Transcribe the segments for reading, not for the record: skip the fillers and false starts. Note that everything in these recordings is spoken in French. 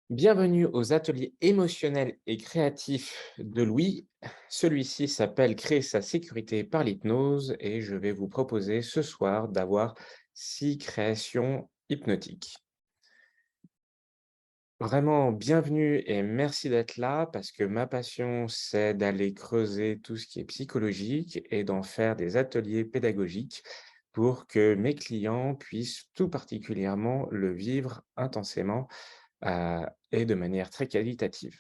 Bienvenue aux ateliers émotionnels et créatifs de Louis. Celui-ci s'appelle Créer sa sécurité par l'hypnose et je vais vous proposer ce soir d'avoir 6 créations hypnotiques. Vraiment bienvenue et merci d'être là parce que ma passion, c'est d'aller creuser tout ce qui est psychologique et d'en faire des ateliers pédagogiques pour que mes clients puissent tout particulièrement le vivre intensément, et de manière très qualitative.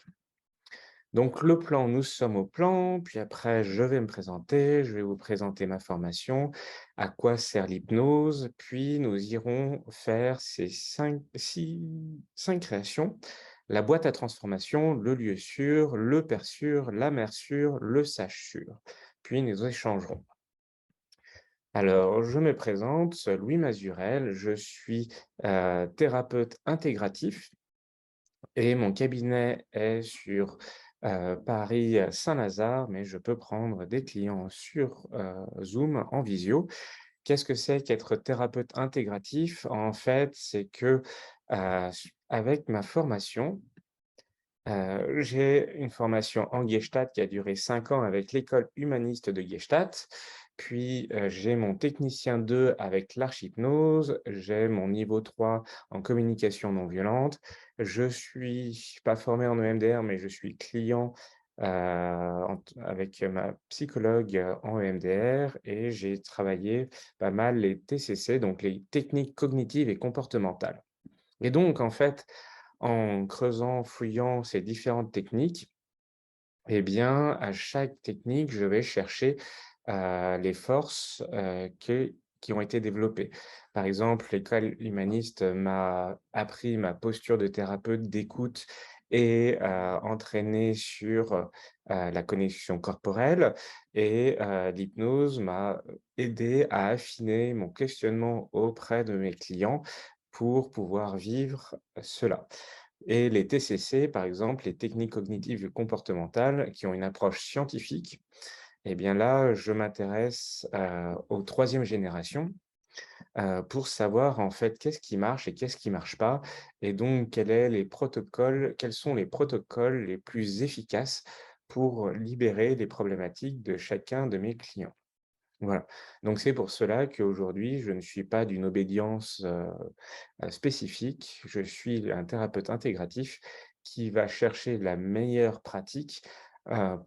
Donc le plan, nous sommes au plan, puis après je vais me présenter, je vais vous présenter ma formation, à quoi sert l'hypnose, puis nous irons faire ces 5 créations, la boîte à transformation, le lieu sûr, le père sûr, la mère sûre, le sage sûr. Puis nous échangerons. Alors, je me présente, Louis Mazurel, je suis thérapeute intégratif et mon cabinet est sur, Paris, Saint-Lazare, mais je peux prendre des clients sur, Zoom, en visio. Qu'est-ce que c'est qu'être thérapeute intégratif? En fait, c'est que, avec ma formation, j'ai une formation en Gestalt qui a duré 5 ans avec l'école humaniste de Gestalt. Puis, j'ai mon technicien 2 avec l'archhypnose, j'ai mon niveau 3 en communication non violente. Je suis pas formé en EMDR, mais je suis client, avec ma psychologue, en EMDR et j'ai travaillé pas mal les TCC, donc les techniques cognitives et comportementales. Et donc en fait, en creusant, fouillant ces différentes techniques, eh bien, à chaque technique, je vais chercher, les forces, qui ont été développées. Par exemple, l'école humaniste m'a appris ma posture de thérapeute d'écoute et entraîné sur, la connexion corporelle et l'hypnose m'a aidé à affiner mon questionnement auprès de mes clients pour pouvoir vivre cela. Et les TCC, par exemple, les techniques cognitives et comportementales, qui ont une approche scientifique, eh bien là, je m'intéresse, aux 3e générations, pour savoir en fait qu'est-ce qui marche et qu'est-ce qui marche pas et donc quels sont les protocoles les plus efficaces pour libérer les problématiques de chacun de mes clients. Voilà, donc c'est pour cela qu'aujourd'hui, je ne suis pas d'une obédience, spécifique. Je suis un thérapeute intégratif qui va chercher la meilleure pratique,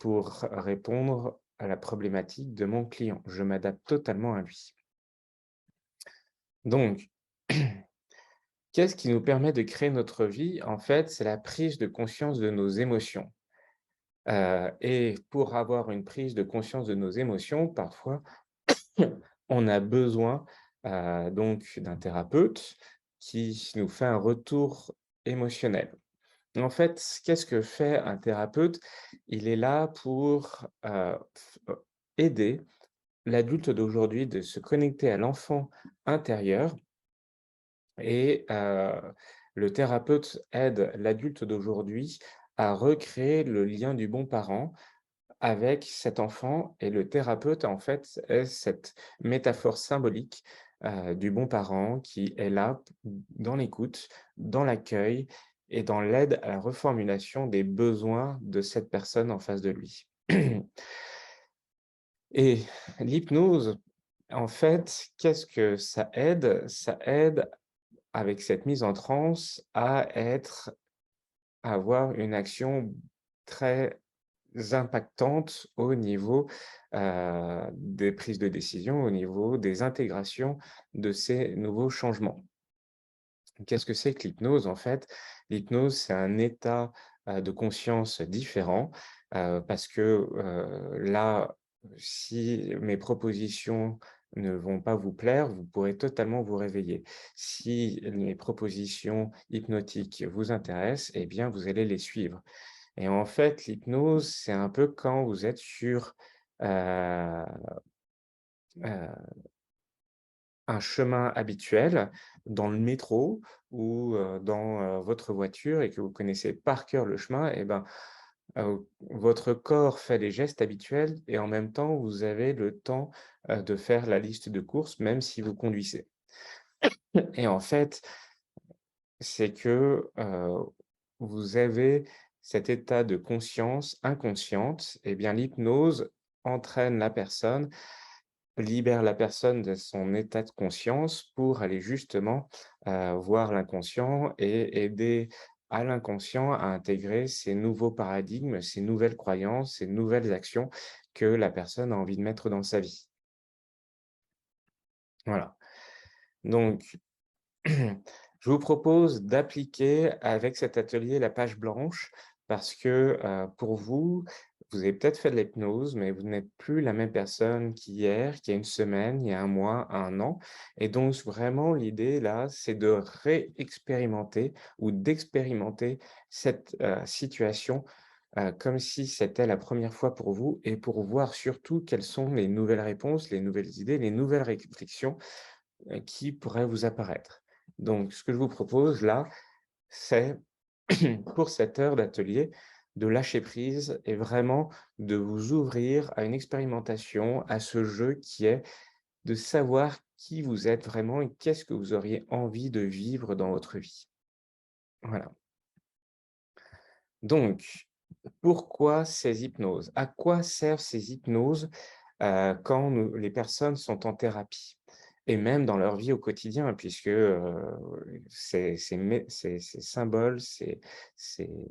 pour répondre à la problématique de mon client. Je m'adapte totalement à lui. Donc, qu'est-ce qui nous permet de créer notre vie? En fait, c'est la prise de conscience de nos émotions, et pour avoir une prise de conscience de nos émotions, parfois on a besoin, donc d'un thérapeute qui nous fait un retour émotionnel. En fait, qu'est-ce que fait un thérapeute? Il est là pour, aider l'adulte d'aujourd'hui de se connecter à l'enfant intérieur et le thérapeute aide l'adulte d'aujourd'hui à recréer le lien du bon parent avec cet enfant et le thérapeute, en fait, est cette métaphore symbolique, du bon parent qui est là dans l'écoute, dans l'accueil et dans l'aide à la reformulation des besoins de cette personne en face de lui. Et l'hypnose, en fait, qu'est-ce que ça aide? Ça aide, avec cette mise en transe, à avoir une action très impactantes au niveau, des prises de décision, au niveau des intégrations de ces nouveaux changements. Qu'est-ce que c'est que l'hypnose, en fait? L'hypnose, c'est un état, de conscience différent, parce que, là, si mes propositions ne vont pas vous plaire, vous pourrez totalement vous réveiller. Si les propositions hypnotiques vous intéressent, eh bien, vous allez les suivre. Et en fait, l'hypnose, c'est un peu quand vous êtes sur, heu heu, un chemin habituel, dans le métro ou, dans, votre voiture et que vous connaissez par cœur le chemin et ben, votre corps fait les gestes habituels et en même temps, vous avez le temps, de faire la liste de courses, même si vous conduisez. Et en fait, c'est que, vous avez cet état de conscience inconsciente, eh bien, l'hypnose entraîne la personne, libère la personne de son état de conscience pour aller justement, voir l'inconscient et aider à l'inconscient à intégrer ces nouveaux paradigmes, ces nouvelles croyances, ces nouvelles actions que la personne a envie de mettre dans sa vie. Voilà. Donc je vous propose d'appliquer avec cet atelier la page blanche parce que, pour vous, vous avez peut-être fait de l'hypnose, mais vous n'êtes plus la même personne qu'hier, qu'il y a une semaine, il y a un mois, un an et donc vraiment l'idée là, c'est de réexpérimenter ou d'expérimenter cette, situation, comme si c'était la première fois pour vous et pour voir surtout quelles sont les nouvelles réponses, les nouvelles idées, les nouvelles réflexions qui pourraient vous apparaître. Donc ce que je vous propose là, c'est pour cette heure d'atelier, de lâcher prise et vraiment de vous ouvrir à une expérimentation, à ce jeu qui est de savoir qui vous êtes vraiment et qu'est-ce que vous auriez envie de vivre dans votre vie. Voilà. Donc, pourquoi ces hypnoses? À quoi servent ces hypnoses, quand les personnes sont en thérapie? Et même dans leur vie au quotidien puisque, ces symboles, ces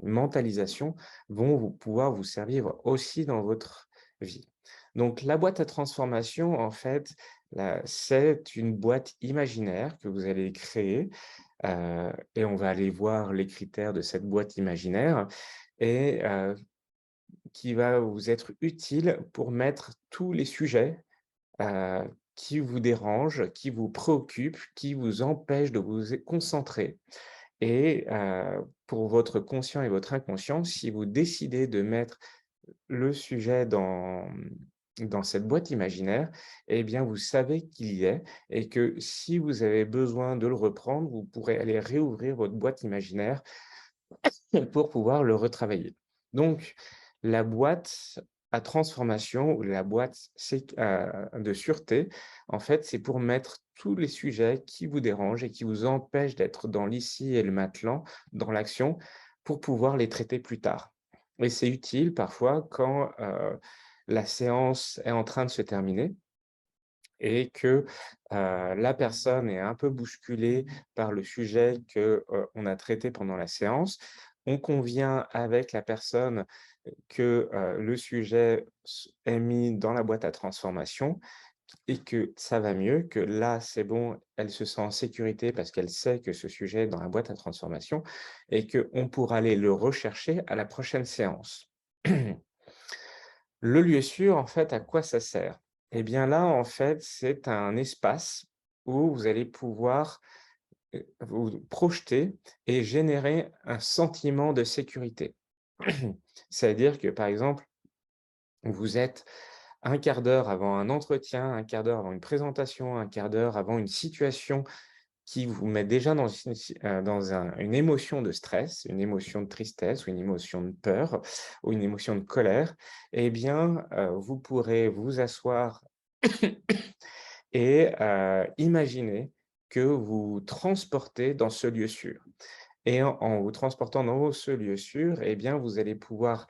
mentalisations vont pouvoir vous servir aussi dans votre vie. Donc la boîte à transformation, en fait, c'est une boîte imaginaire que vous allez créer, et on va aller voir les critères de cette boîte imaginaire et qui va vous être utile pour mettre tous les sujets, heu, qui vous dérangent, qui vous préoccupent, qui vous empêchent de vous concentrer et pour votre conscient et votre inconscient, si vous décidez de mettre le sujet dans cette boîte imaginaire, eh bien, vous savez qu'il y est et que si vous avez besoin de le reprendre, vous pourrez aller réouvrir votre boîte imaginaire pour pouvoir le retravailler. Donc la boîte à transformation ou la boîte de sûreté, en fait, c'est pour mettre tous les sujets qui vous dérangent et qui vous empêchent d'être dans l'ici et le maintenant, dans l'action, pour pouvoir les traiter plus tard. Et c'est utile parfois quand, la séance est en train de se terminer et que, la personne est un peu bousculée par le sujet que, on a traité pendant la séance. On convient avec la personne que, le sujet est mis dans la boîte à transformation et que ça va mieux, que là, c'est bon, elle se sent en sécurité parce qu'elle sait que ce sujet est dans la boîte à transformation et qu'on pourra aller le rechercher à la prochaine séance. Le lieu sûr, en fait, à quoi ça sert? Eh bien là, en fait, c'est un espace où vous allez pouvoir, vous projeter et générer un sentiment de sécurité. C'est-à-dire que, par exemple, vous êtes un quart d'heure avant un entretien, un quart d'heure avant une présentation, un quart d'heure avant une situation qui vous met déjà dans une émotion de stress, une émotion de tristesse ou une émotion de peur ou une émotion de colère, eh bien, vous pourrez vous asseoir et imaginer que vous transportez dans ce lieu sûr et en vous transportant dans ce lieu sûr, eh bien, vous allez pouvoir,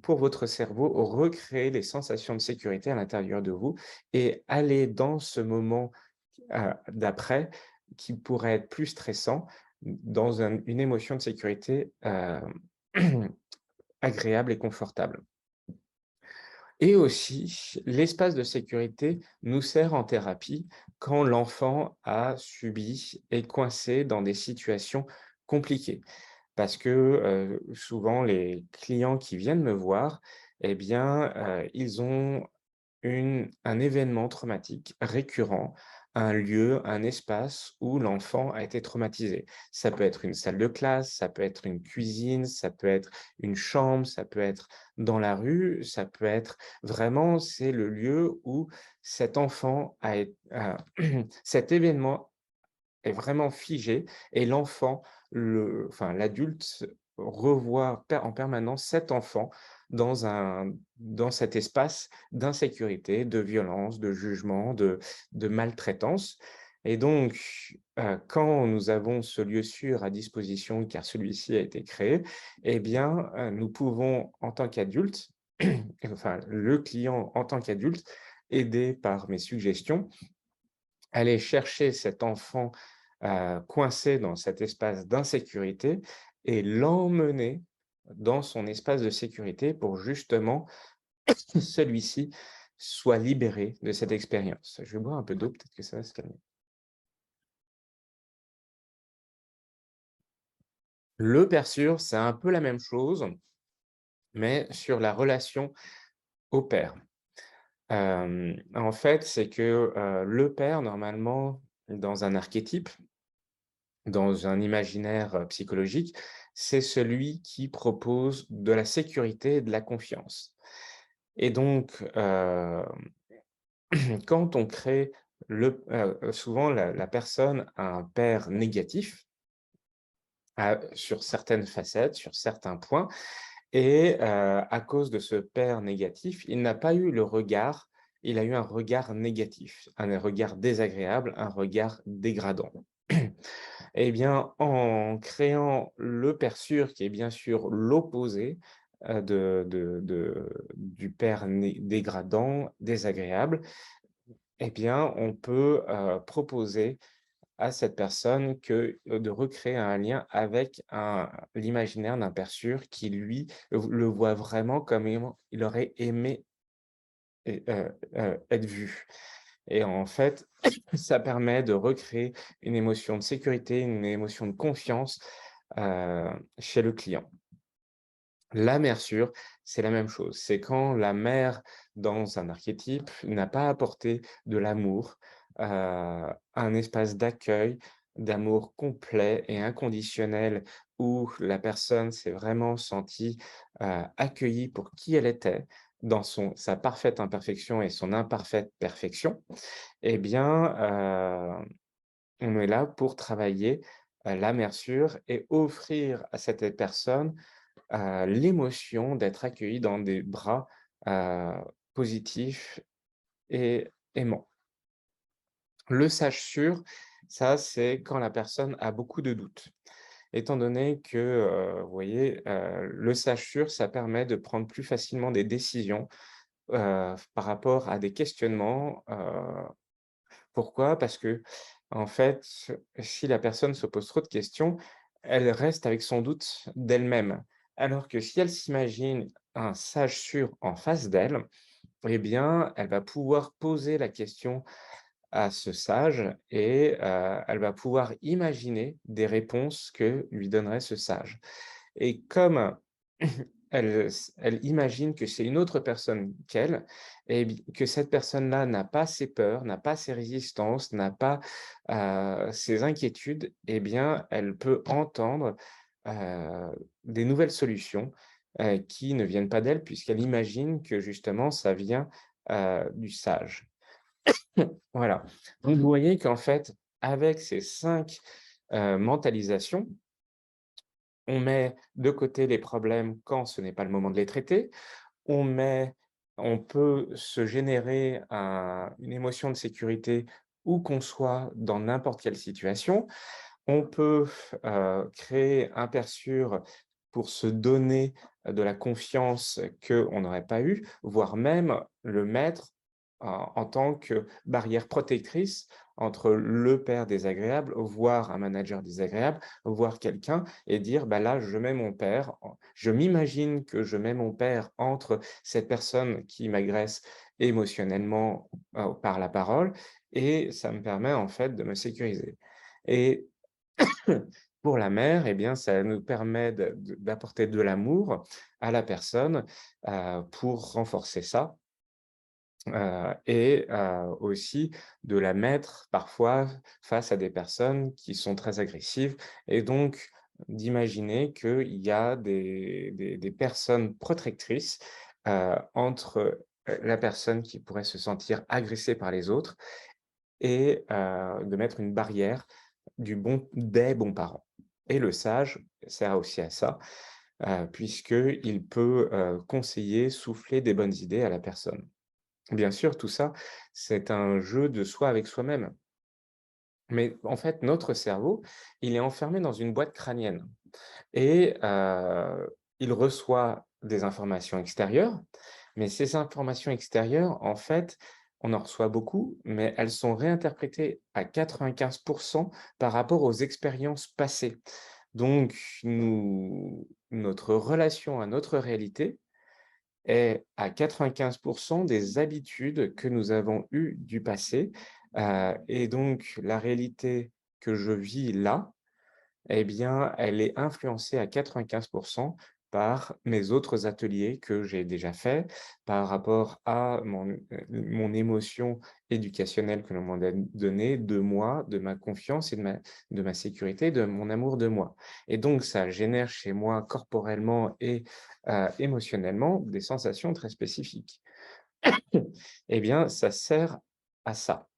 pour votre cerveau, recréer les sensations de sécurité à l'intérieur de vous et aller dans ce moment d'après, qui pourrait être plus stressant, dans une émotion de sécurité, agréable et confortable. Et aussi, l'espace de sécurité nous sert en thérapie quand l'enfant a subi, est coincé dans des situations compliquées. Parce que, souvent les clients qui viennent me voir, eh bien, ils ont un événement traumatique récurrent, un lieu, un espace où l'enfant a été traumatisé. Ça peut être une salle de classe, ça peut être une cuisine, ça peut être une chambre, ça peut être dans la rue, ça peut être vraiment, c'est le lieu où cet enfant cet événement est vraiment figé et l'enfant, l'adulte revoit en permanence cet enfant dans cet espace d'insécurité, de violence, de jugement, de maltraitance Et donc, quand nous avons ce lieu sûr à disposition, car celui-ci a été créé, eh bien, nous pouvons en tant qu'adultes, enfin le client en tant qu'adulte, aidé par mes suggestions, aller chercher cet enfant, coincé dans cet espace d'insécurité et l'emmener dans son espace de sécurité pour justement celui-ci soit libéré de cette expérience. Je vais boire un peu d'eau, peut-être que ça va se calmer. Le père sûr, c'est un peu la même chose, mais sur la relation au père. En fait, c'est que, le père, normalement, dans un archétype, dans un imaginaire, psychologique, c'est celui qui propose de la sécurité et de la confiance. Et donc, quand on crée souvent la personne a un père négatif, sur certaines facettes, sur certains points et à cause de ce père négatif, il n'a pas eu le regard il a eu un regard négatif, un regard désagréable, un regard dégradant. Eh bien, en créant le père sûr, qui est bien sûr l'opposé, du père dégradant, désagréable, eh bien, on peut, proposer à cette personne que, de recréer un lien avec l'imaginaire d'un père sûr qui lui, le voit vraiment comme aimant il aurait aimé être vu et en fait, ça permet de recréer une émotion de sécurité, une émotion de confiance, chez le client. La mère sûre, c'est la même chose. C'est quand la mère, dans un archétype, n'a pas apporté de l'amour, un espace d'accueil, d'amour complet et inconditionnel où la personne s'est vraiment sentie, accueillie pour qui elle était, dans sa parfaite imperfection et son imparfaite perfection. Eh bien, on est là pour travailler, la mère sûre et offrir à cette personne l'émotion d'être accueilli dans des bras, heu, positifs et aimants. Le sage sûr, ça, c'est quand la personne a beaucoup de doutes. Étant donné que, vous voyez, le sage sûr, ça permet de prendre plus facilement des décisions, par rapport à des questionnements, pourquoi? Parce que en fait, si la personne se pose trop de questions, elle reste avec son doute d'elle-même. Alors que si elle s'imagine un sage sûr en face d'elle, eh bien, elle va pouvoir poser la question à ce sage et elle va pouvoir imaginer des réponses que lui donnerait ce sage. Et comme elle imagine que c'est une autre personne qu'elle et que cette personne-là n'a pas ses peurs, n'a pas ses résistances, n'a pas, ses inquiétudes, eh bien, elle peut entendre, des nouvelles solutions, qui ne viennent pas d'elle puisqu'elle imagine que justement ça vient, du sage. Voilà. Donc vous voyez qu'en fait, avec ces 5 mentalisations, on met de côté les problèmes quand ce n'est pas le moment de les traiter. On met on peut se générer une émotion de sécurité où qu'on soit dans n'importe quelle situation. On peut, créer un père sûr pour se donner de la confiance qu'on n'aurait pas eu, voire même le mettre en tant que barrière protectrice entre le père désagréable, voire un manager désagréable, voire quelqu'un et dire: «Bah, là, je mets mon père en je m'imagine que je mets mon père entre cette personne qui m'agresse émotionnellement, par la parole et ça me permet, en fait, de me sécuriser» et pour la mère, eh bien, ça nous permet d'apporter de l'amour à la personne, pour renforcer ça, et aussi de la mettre parfois face à des personnes qui sont très agressives et donc d'imaginer qu'il y a des personnes protectrices, entre, la personne qui pourrait se sentir agressée par les autres et de mettre une barrière des bons parents. Et le sage sert aussi à ça, puisqu'il peut, conseiller, souffler des bonnes idées à la personne. Bien sûr, tout ça, c'est un jeu de soi avec soi-même. Mais en fait, notre cerveau, il est enfermé dans une boîte crânienne et il reçoit des informations extérieures, mais ces informations extérieures, en fait, on en reçoit beaucoup, mais elles sont réinterprétées à 95 par rapport aux expériences passées. Donc notre relation à notre réalité est à 95 des habitudes que nous avons eues du passé, et donc la réalité que je vis là, eh bien, elle est influencée à 95 par mes autres ateliers que j'ai déjà faits, par rapport à mon émotion éducationnelle que l'on m'a donnée, de moi, de ma confiance et de ma sécurité, de mon amour de moi. Et donc ça génère chez moi corporellement et émotionnellement des sensations très spécifiques. Eh bien, ça sert à ça.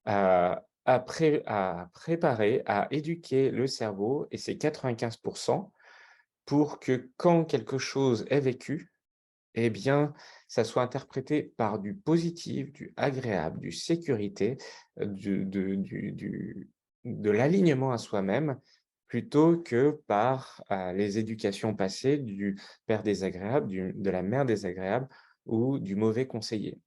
À préparer, à éduquer le cerveau et ses 95 pour que quand quelque chose est vécu, eh bien, ça soit interprété par du positif, du agréable, du sécurité, de l'alignement à soi-même, plutôt que par, les éducations passées du père désagréable, de la mère désagréable ou du mauvais conseiller.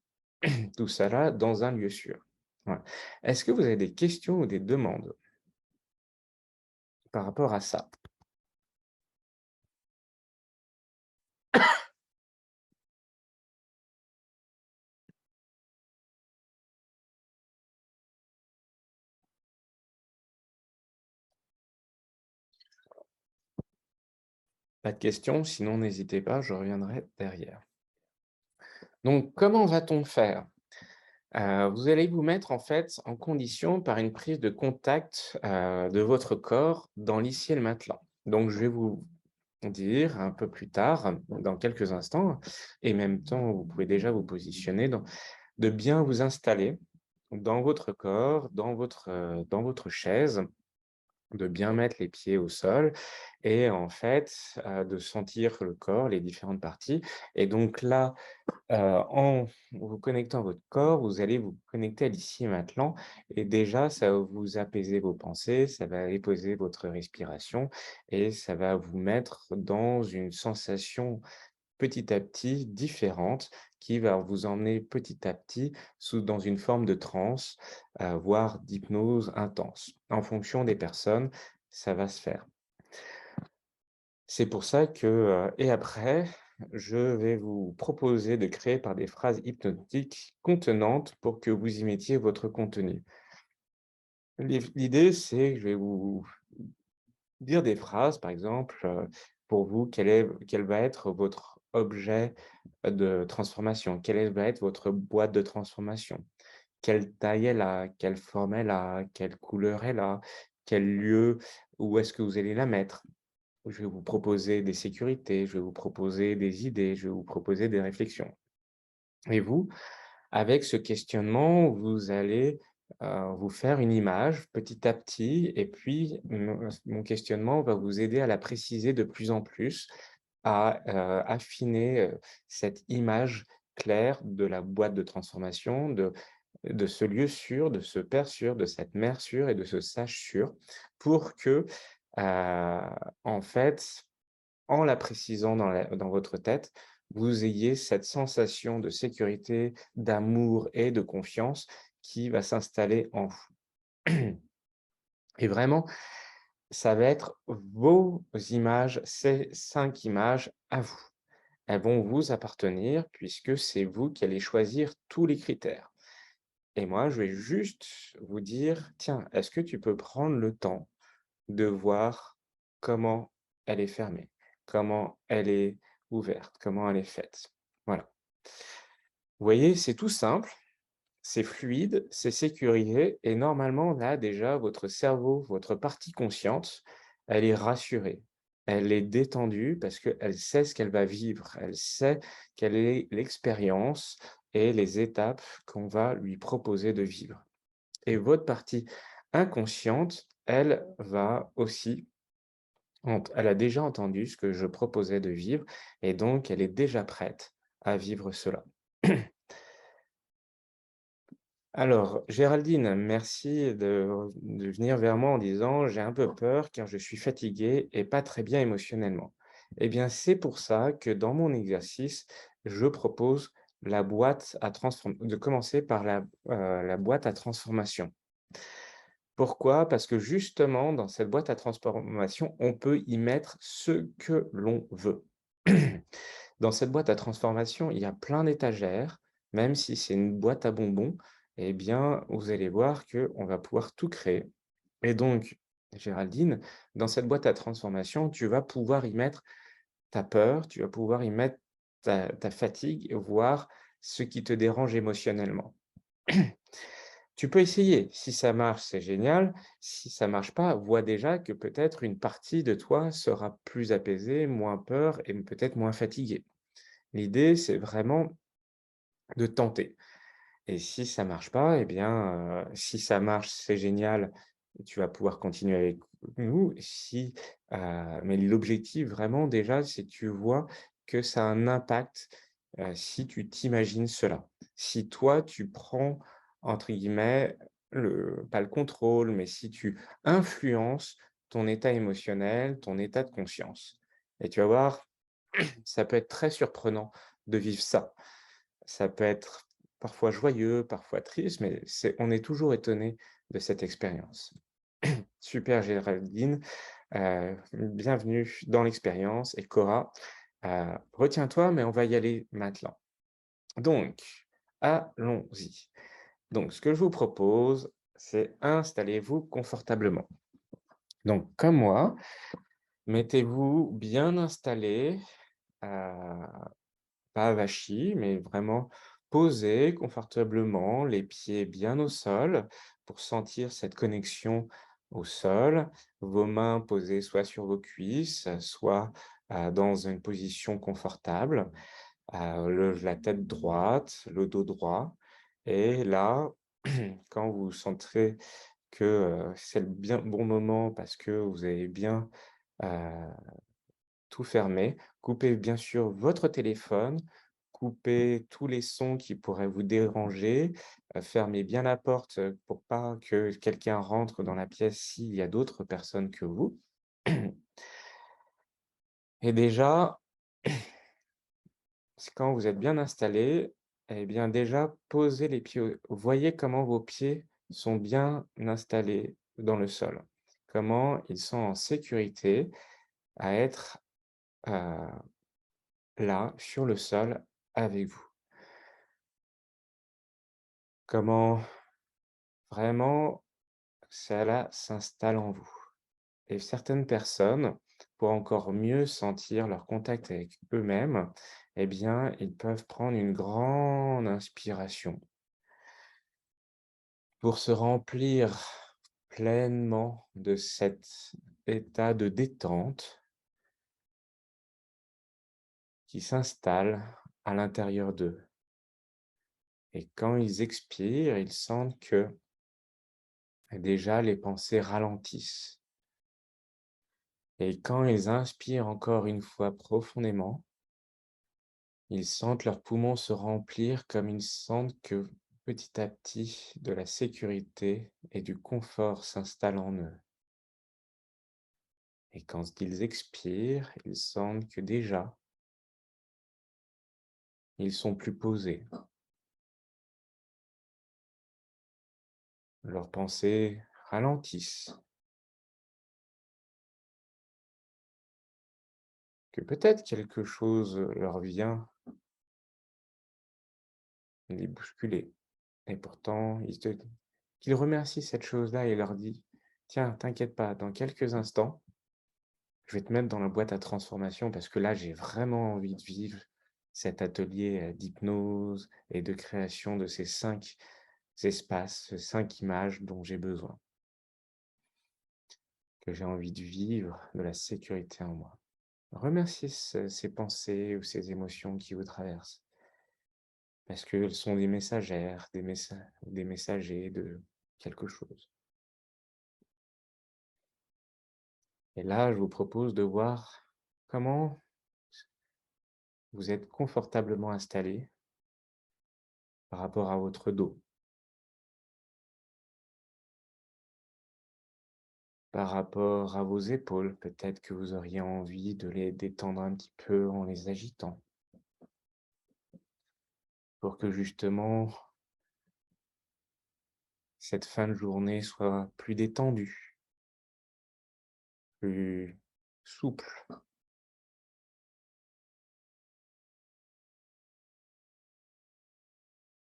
Tout cela dans un lieu sûr. Voilà. Est-ce que vous avez des questions ou des demandes par rapport à ça? Pas de questions? Sinon n'hésitez pas, je reviendrai derrière. Donc comment va-t-on faire? Vous allez vous mettre en fait en condition par une prise de contact, de votre corps dans l'ici et le maintenant. Donc je vais vous dire un peu plus tard, dans quelques instants et même temps, vous pouvez déjà vous positionner de bien vous installer dans votre corps, dans votre chaise, de bien mettre les pieds au sol et en fait, de sentir le corps, les différentes parties et donc là, en vous connectant à votre corps, vous allez vous connecter à l'ici et maintenant et déjà ça va vous apaiser vos pensées, ça va apaiser votre respiration et ça va vous mettre dans une sensation petit à petit différente qui va vous emmener petit à petit dans une forme de transe, voire d'hypnose intense. En fonction des personnes, ça va se faire. C'est pour ça que, et après, je vais vous proposer de créer par des phrases hypnotiques contenantes pour que vous y mettiez votre contenu. L'idée, c'est que je vais vous dire des phrases, par exemple, pour vous, quel va être votre objet de transformation? Va être votre boîte de transformation? Quelle taille elle a? Quelle forme elle a? Quelle couleur elle a? Quel lieu? Où est-ce que vous allez la mettre? Je vais vous proposer des sécurités, je vais vous proposer des idées, je vais vous proposer des réflexions. Et vous, avec ce questionnement, vous allez, vous faire une image petit à petit et puis mon questionnement va vous aider à la préciser de plus en plus, à, affiner, cette image claire de la boîte de transformation, de ce lieu sûr, de ce père sûr, de cette mère sûre et de ce sage sûr pour que, en fait, en la précisant dans votre tête, vous ayez cette sensation de sécurité, d'amour et de confiance qui va s'installer en vous. Et vraiment, ça va être vos images, ces 5 images à vous. Elles vont vous appartenir puisque c'est vous qui allez choisir tous les critères. Et moi, je vais juste vous dire: «Tiens, est-ce que tu peux prendre le temps de voir comment elle est fermée, comment elle est ouverte, comment elle est faite?» Voilà. Vous voyez, c'est tout simple, c'est fluide, c'est sécurisé et normalement, là, déjà, votre cerveau, votre partie consciente, elle est rassurée. Elle est détendue parce qu'elle sait ce qu'elle va vivre. Elle sait quelle est l'expérience et les étapes qu'on va lui proposer de vivre. Et votre partie inconsciente, elle va aussi elle a déjà entendu ce que je proposais de vivre et donc elle est déjà prête à vivre cela. Alors, Géraldine, merci de venir vers moi en disant: «J'ai un peu peur car je suis fatiguée et pas très bien émotionnellement». Eh bien, c'est pour ça que dans mon exercice, je propose la boîte à transform de commencer par la boîte à transformation. Pourquoi? Parce que justement, dans cette boîte à transformation, on peut y mettre ce que l'on veut. Dans cette boîte à transformation, il y a plein d'étagères, même si c'est une boîte à bonbons, eh bien, vous allez voir qu'on va pouvoir tout créer. Et donc, Géraldine, dans cette boîte à transformation, tu vas pouvoir y mettre ta peur, tu vas pouvoir y mettre ta fatigue, voire ce qui te dérange émotionnellement. Tu peux essayer. Si ça marche, c'est génial. Si ça marche pas, vois déjà que peut-être une partie de toi sera plus apaisée, moins peur et peut-être moins fatiguée. L'idée, c'est vraiment de tenter. Et si ça marche pas, eh bien, si ça marche, c'est génial, tu vas pouvoir continuer avec nous. Si, mais l'objectif vraiment déjà, c'est que tu vois que ça a un impact, si tu t'imagines cela. Si toi, tu prends entre guillemets le pas le contrôle, mais si tu influences ton état émotionnel, ton état de conscience. Et tu vas voir, ça peut être très surprenant de vivre ça. Ça peut être parfois joyeux, parfois triste, mais on est toujours étonné de cette expérience. Super Géraldine, bienvenue dans l'expérience et Cora, retiens-toi, mais on va y aller maintenant. Donc, allons-y. Donc, ce que je vous propose, c'est installez-vous confortablement. Donc, comme moi, mettez-vous bien installé, pas avachi, mais vraiment posé confortablement, les pieds bien au sol pour sentir cette connexion au sol. Vos mains posées soit sur vos cuisses, soit dans une position confortable. La tête droite, le dos droit. Et là, quand vous sentirez que c'est le bien bon moment parce que vous avez bien euh, tout fermer, coupez bien sûr votre téléphone, coupez tous les sons qui pourraient vous déranger, fermez bien la porte, pour pas que quelqu'un rentre dans la pièce s'il y a d'autres personnes que vous. Et déjà, quand vous êtes bien installé, eh bien déjà posez les pieds voyez comment vos pieds sont bien installés dans le sol. Comment ils sont en sécurité à être, heu, là, sur le sol avec vous. Comment vraiment cela s'installe en vous. Et certaines personnes, pour encore mieux sentir leur contact avec eux-mêmes, eh bien, ils peuvent prendre une grande inspiration pour se remplir pleinement de cet état de détente qui s'installe à l'intérieur d'eux. Et quand ils expirent, ils sentent que déjà les pensées ralentissent. Et quand ils inspirent encore une fois profondément, ils sentent leurs poumons se remplir comme ils sentent que petit à petit de la sécurité et du confort s'installent en eux. Et quand ils expirent, ils sentent que déjà, ils sont plus posés. Leurs pensées ralentissent. Que peut-être quelque chose leur vient les bousculer. Et pourtant, qu'ils remercient cette chose-là et leur dit: «Tiens, t'inquiète pas, dans quelques instants, je vais te mettre dans la boîte à transformation parce que là, j'ai vraiment envie de vivre cet atelier, d'hypnose et de création de ces 5 espaces, ces 5 images dont j'ai besoin, que j'ai envie de vivre de la sécurité en moi». Remerciez ces pensées ou ces émotions qui vous traversent parce qu'elles sont des messagères, des messagers de quelque chose. Et là, je vous propose de voir comment vous êtes confortablement installé par rapport à votre dos. par rapport à vos épaules. Peut-être que vous auriez envie de les détendre un petit peu en les agitant pour que justement cette fin de journée soit plus détendue, plus souple.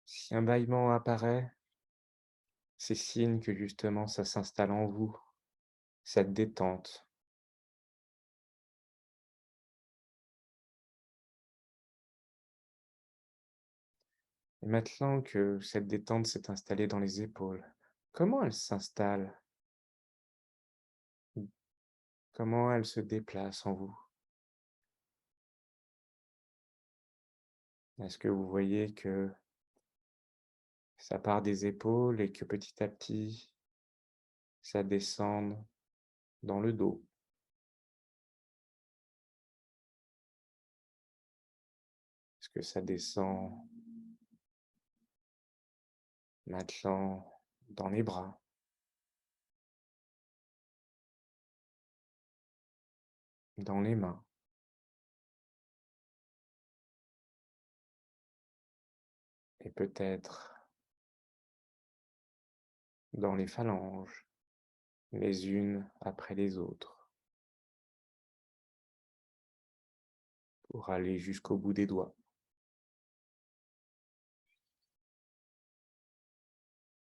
Si un bâillement apparaît, c'est signe que justement ça s'installe en vous, cette détente. Et maintenant que cette détente s'est installée dans les épaules, comment elle s'installe? Comment elle se déplace en vous? Est-ce que vous voyez que ça part des épaules et que petit à petit, ça descend dans le dos? Est-ce que ça descend maintenant dans les bras, dans les mains et peut-être dans les phalanges, les unes après les autres, pour aller jusqu'au bout des doigts?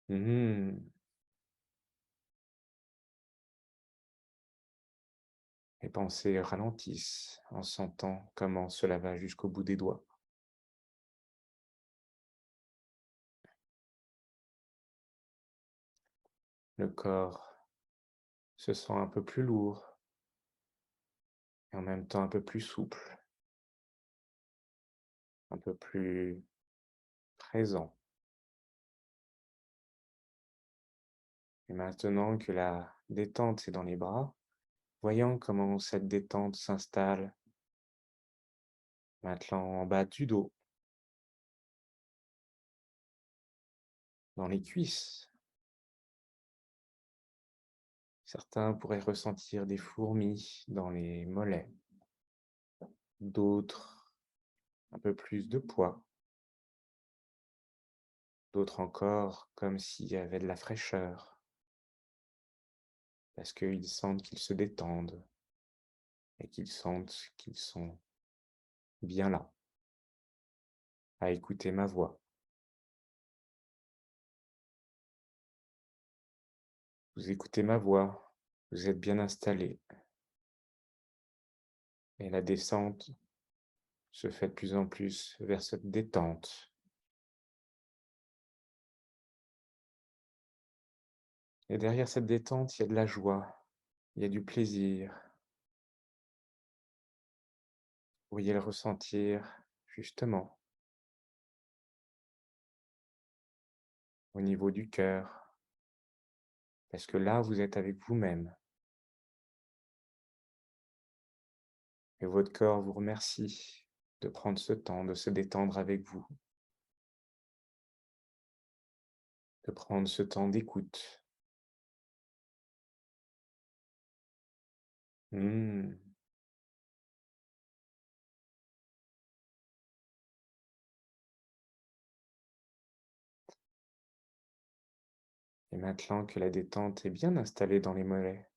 Mmh. Les pensées ralentissent en sentant comment cela va jusqu'au bout des doigts. Le corps se sent un peu plus lourd et en même temps un peu plus souple, un peu plus présent. Et maintenant que la détente est dans les bras, voyons comment cette détente s'installe maintenant en bas du dos, dans les cuisses. Certains pourraient ressentir des fourmis dans les mollets, d'autres un peu plus de poids, d'autres encore comme s'il y avait de la fraîcheur, parce qu'ils sentent qu'ils se détendent et qu'ils sentent qu'ils sont bien là, à écouter ma voix. Vous écoutez ma voix, vous êtes bien installé, et la descente se fait de plus en plus vers cette détente. Et derrière cette détente, il y a de la joie, il y a du plaisir. Vous pourriez le ressentir justement au niveau du cœur, parce que là, vous êtes avec vous-même, et votre corps vous remercie de prendre ce temps, de se détendre avec vous, de prendre ce temps d'écoute. Mmh. Et maintenant que la détente est bien installée dans les mollets,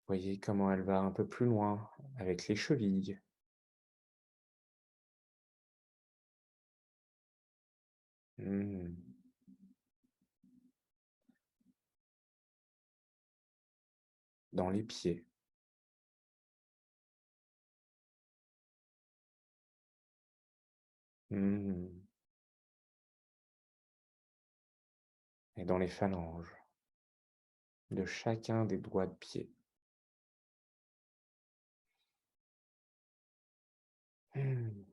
voyez comment elle va un peu plus loin avec les chevilles. Mmh. Dans les pieds. Mmh. Et dans les phalanges de chacun des doigts de pied. Mmh.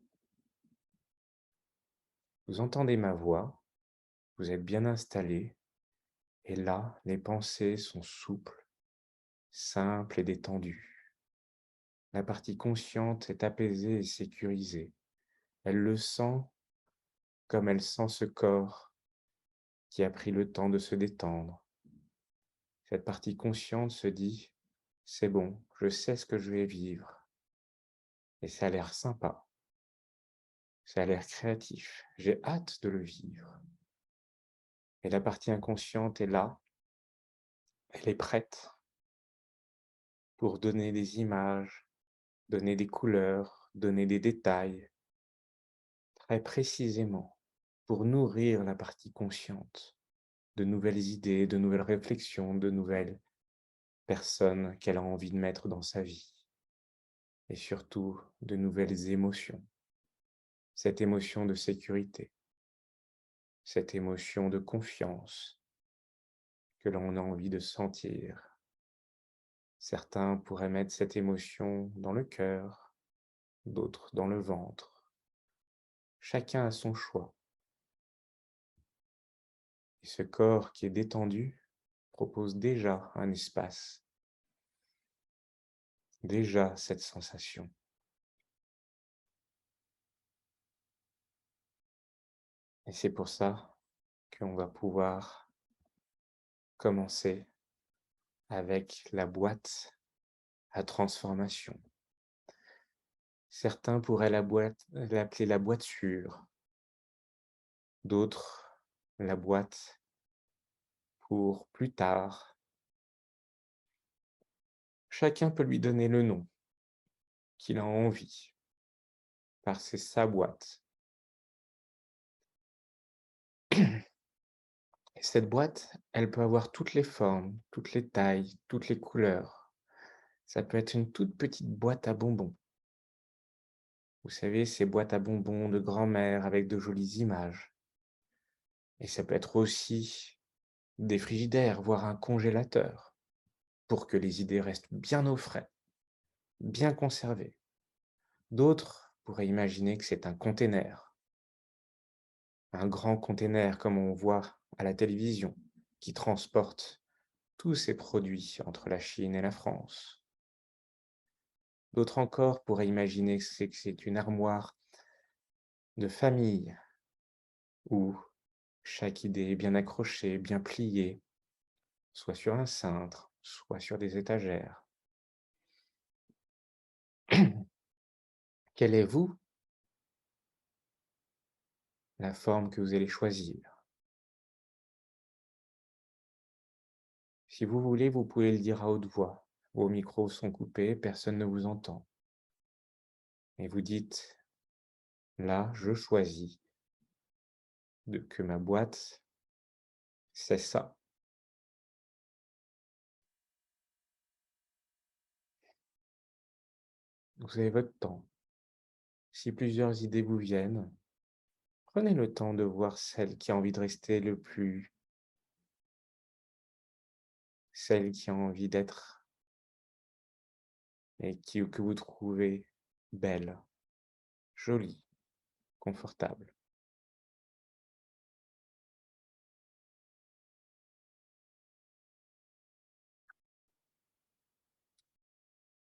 Vous entendez ma voix, vous êtes bien installé, et là, les pensées sont souples, simples et détendues. La partie consciente est apaisée et sécurisée. Elle le sent comme elle sent ce corps qui a pris le temps de se détendre. Cette partie consciente se dit: «C'est bon, je sais ce que je vais vivre et ça a l'air sympa, ça a l'air créatif, j'ai hâte de le vivre». Et la partie inconsciente est là, elle est prête pour donner des images, donner des couleurs, donner des détails, très précisément, pour nourrir la partie consciente de nouvelles idées, de nouvelles réflexions, de nouvelles personnes qu'elle a envie de mettre dans sa vie et surtout de nouvelles émotions. Cette émotion de sécurité, cette émotion de confiance que l'on a envie de sentir. Certains pourraient mettre cette émotion dans le cœur, d'autres dans le ventre. Chacun a son choix. Et ce corps qui est détendu propose déjà un espace, déjà cette sensation. Et c'est pour ça qu'on va pouvoir commencer avec la boîte à transformation. Certains pourraient l'appeler la boîte sûre, d'autres la boîte pour plus tard. Chacun peut lui donner le nom qu'il a envie, car c'est sa boîte. Et cette boîte, elle peut avoir toutes les formes, toutes les tailles, toutes les couleurs. Ça peut être une toute petite boîte à bonbons. Vous savez, ces boîtes à bonbons de grand-mère avec de jolies images. Et ça peut être aussi des frigidaires, voire un congélateur, pour que les idées restent bien au frais, bien conservées. D'autres pourraient imaginer que c'est un container, un grand container comme on voit à la télévision, qui transporte tous ces produits entre la Chine et la France. D'autres encore pourraient imaginer que c'est une armoire de famille où chaque idée est bien accrochée, bien pliée, soit sur un cintre, soit sur des étagères. Quelle est, vous, la forme que vous allez choisir? Si vous voulez, vous pouvez le dire à haute voix. Vos micros sont coupés, personne ne vous entend. Et vous dites: «Là, je choisis que ma boîte, c'est ça». Vous avez votre temps. Si plusieurs idées vous viennent, prenez le temps de voir celle qui a envie de rester le plus, celle qui a envie d'être et que vous trouvez belle, jolie, confortable.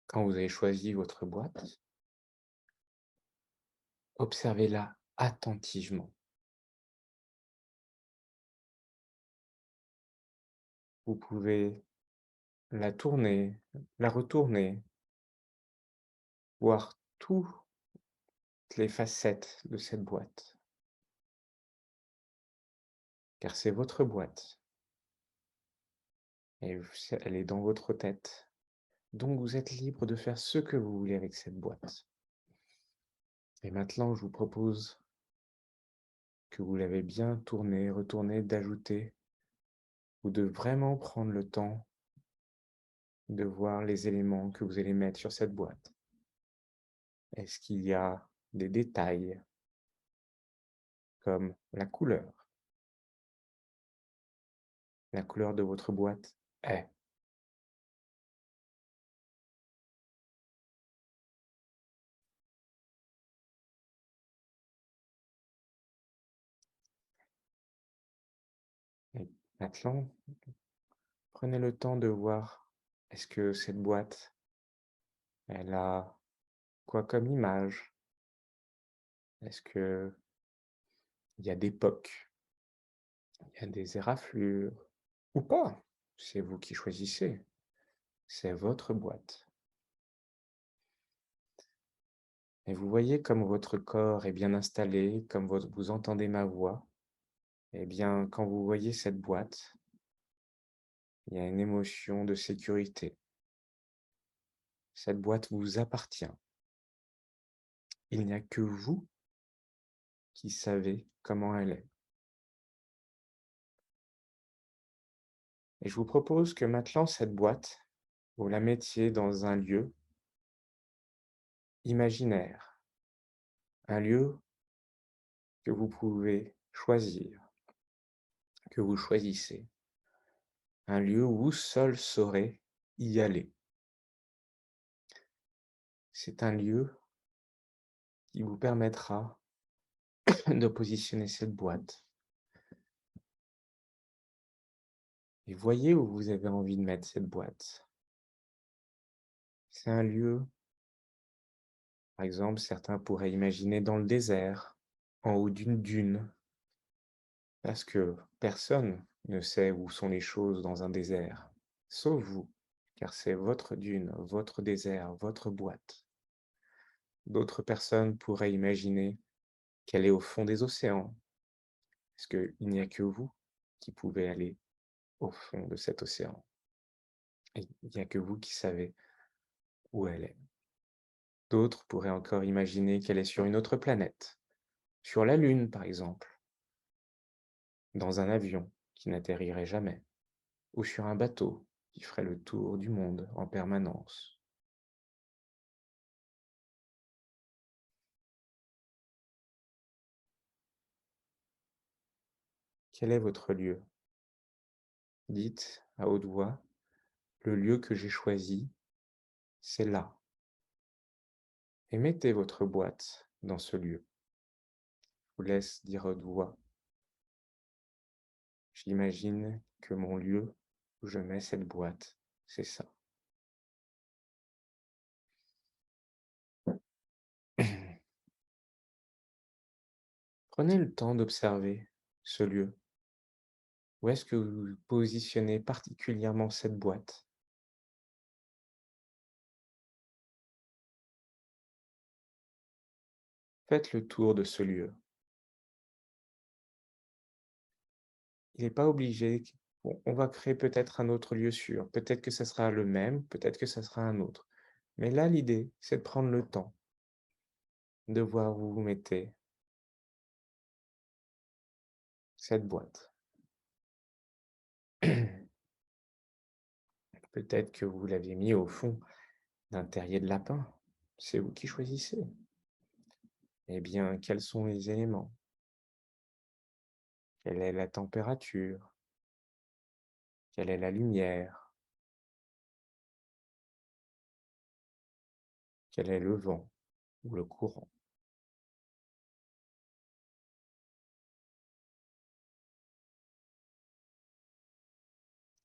Quand vous avez choisi votre boîte, observez-la attentivement. Vous pouvez la tourner, la retourner, voir toutes les facettes de cette boîte, car c'est votre boîte et elle est dans votre tête. Donc vous êtes libre de faire ce que vous voulez avec cette boîte. Et maintenant, je vous propose que vous l'avez bien tournée, retournée, d'ajouter ou de vraiment prendre le temps de voir les éléments que vous allez mettre sur cette boîte. Est-ce qu'il y a des détails comme la couleur de votre boîte est. Et maintenant, prenez le temps de voir, est-ce que cette boîte, elle a quoi comme image? Est-ce qu'il y a des pocs? Il y a des éraflures? Ou pas? C'est vous qui choisissez. C'est votre boîte. Et vous voyez comme votre corps est bien installé, comme vous entendez ma voix. Eh bien, quand vous voyez cette boîte, il y a une émotion de sécurité. Cette boîte vous appartient. Il n'y a que vous qui savez comment elle est. Et je vous propose que maintenant, cette boîte, vous la mettiez dans un lieu imaginaire, un lieu que vous pouvez choisir, que vous choisissez, un lieu où vous seul saurez y aller. C'est un lieu qui vous permettra de positionner cette boîte. Et voyez où vous avez envie de mettre cette boîte. C'est un lieu, par exemple, certains pourraient imaginer dans le désert, en haut d'une dune, parce que personne ne sait où sont les choses dans un désert, sauf vous, car c'est votre dune, votre désert, votre boîte. D'autres personnes pourraient imaginer qu'elle est au fond des océans, parce qu'il n'y a que vous qui pouvez aller au fond de cet océan. Et il n'y a que vous qui savez où elle est. D'autres pourraient encore imaginer qu'elle est sur une autre planète, sur la Lune par exemple, dans un avion qui n'atterrirait jamais, ou sur un bateau qui ferait le tour du monde en permanence. Quel est votre lieu? Dites à haute voix, le lieu que j'ai choisi, c'est là. Et mettez votre boîte dans ce lieu. Je vous laisse dire à haute voix, j'imagine que mon lieu où je mets cette boîte, c'est ça. Prenez le temps d'observer ce lieu. Où est-ce que vous positionnez particulièrement cette boîte? Faites le tour de ce lieu. Il n'est pas obligé. Bon, on va créer peut-être un autre lieu sûr. Peut-être que ça sera le même, peut-être que ça sera un autre. Mais là, l'idée, c'est de prendre le temps de voir où vous mettez cette boîte. Peut-être que vous l'aviez mis au fond d'un terrier de lapin. C'est vous qui choisissez. Eh bien, quels sont les éléments? Quelle est la température? Quelle est la lumière? Quel est le vent ou le courant?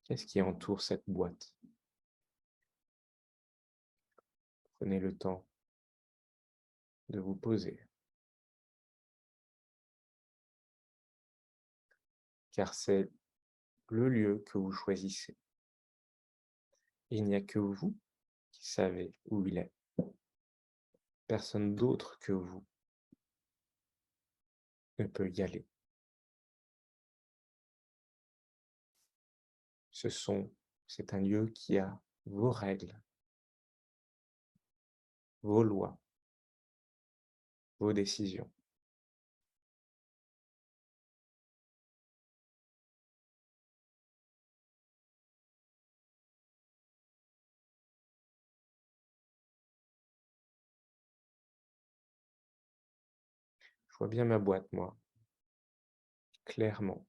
Qu'est-ce qui entoure cette boîte? Prenez le temps de vous poser, car c'est le lieu que vous choisissez. Il n'y a que vous qui savez où il est. Personne d'autre que vous ne peut y aller. C'est un lieu qui a vos règles, vos lois, vos décisions. Je vois bien ma boîte, moi, clairement,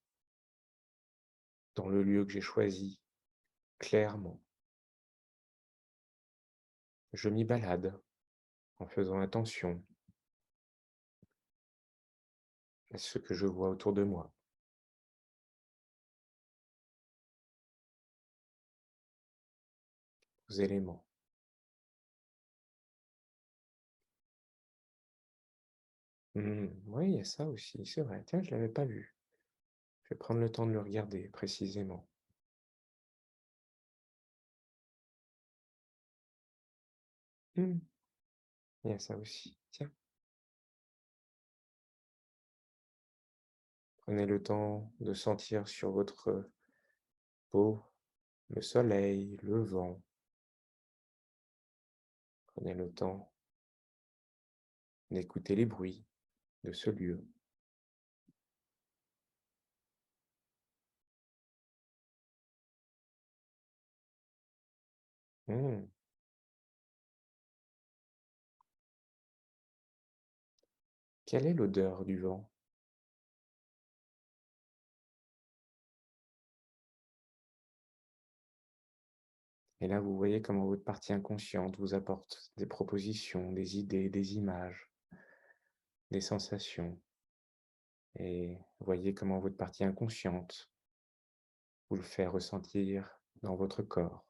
dans le lieu que j'ai choisi, clairement. Je m'y balade en faisant attention à ce que je vois autour de moi, aux éléments. Oui, il y a ça aussi, c'est vrai. Tiens, je ne l'avais pas vu. Je vais prendre le temps de le regarder précisément. Mmh, il y a ça aussi. Tiens, prenez le temps de sentir sur votre peau le soleil, le vent. Prenez le temps d'écouter les bruits de ce lieu. Mmh, quelle est l'odeur du vent? Et là, vous voyez comment votre partie inconsciente vous apporte des propositions, des idées, des images, des sensations. Et voyez comment votre partie inconsciente vous le fait ressentir dans votre corps.